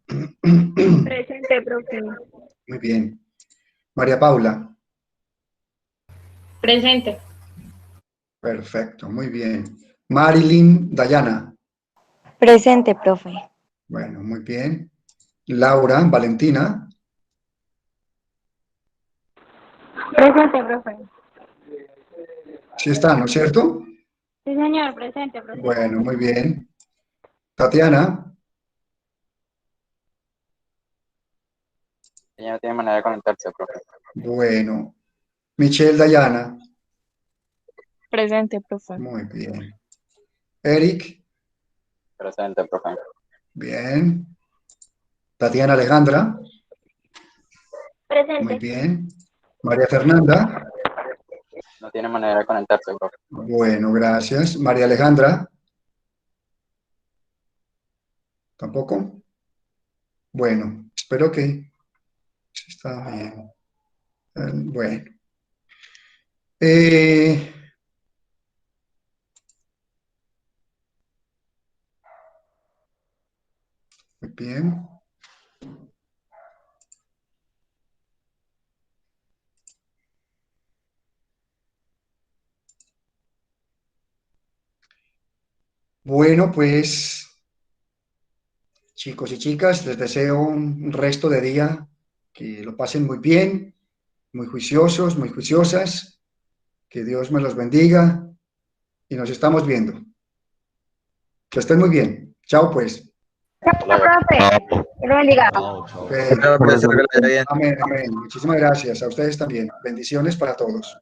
J: Presente, profe.
A: muy bien. María Paula,
J: Presente.
A: perfecto, muy bien. Marilyn Dayana,
G: Presente, profe.
A: bueno, muy bien. Laura Valentina,
J: Presente, profe.
A: sí está, ¿no es cierto?
J: Sí, señor, presente, profe.
A: Bueno, muy bien. Tatiana,
F: Ella no tiene manera de conectarse, profe.
A: bueno. Michelle Dayana,
J: Presente, profe.
A: muy bien. Eric,
F: Presente, profe.
A: bien. Tatiana Alejandra, muy
B: Presente.
A: bien. María Fernanda,
F: No tiene manera de conectarse, profe.
A: bueno, gracias. María Alejandra, tampoco. Bueno, espero que sí está bien. Bueno. Eh, muy bien. Bueno, pues, chicos y chicas, les deseo un resto de día que lo pasen muy bien, muy juiciosos, muy juiciosas, que Dios me los bendiga y nos estamos viendo. Que estén muy bien. Chao, pues.
F: Hasta luego.
B: Profe. Que lo bendiga.
A: Ok.
D: Profesor, que le vaya bien.
A: Amén, amén. Muchísimas gracias. A ustedes también. Bendiciones para todos.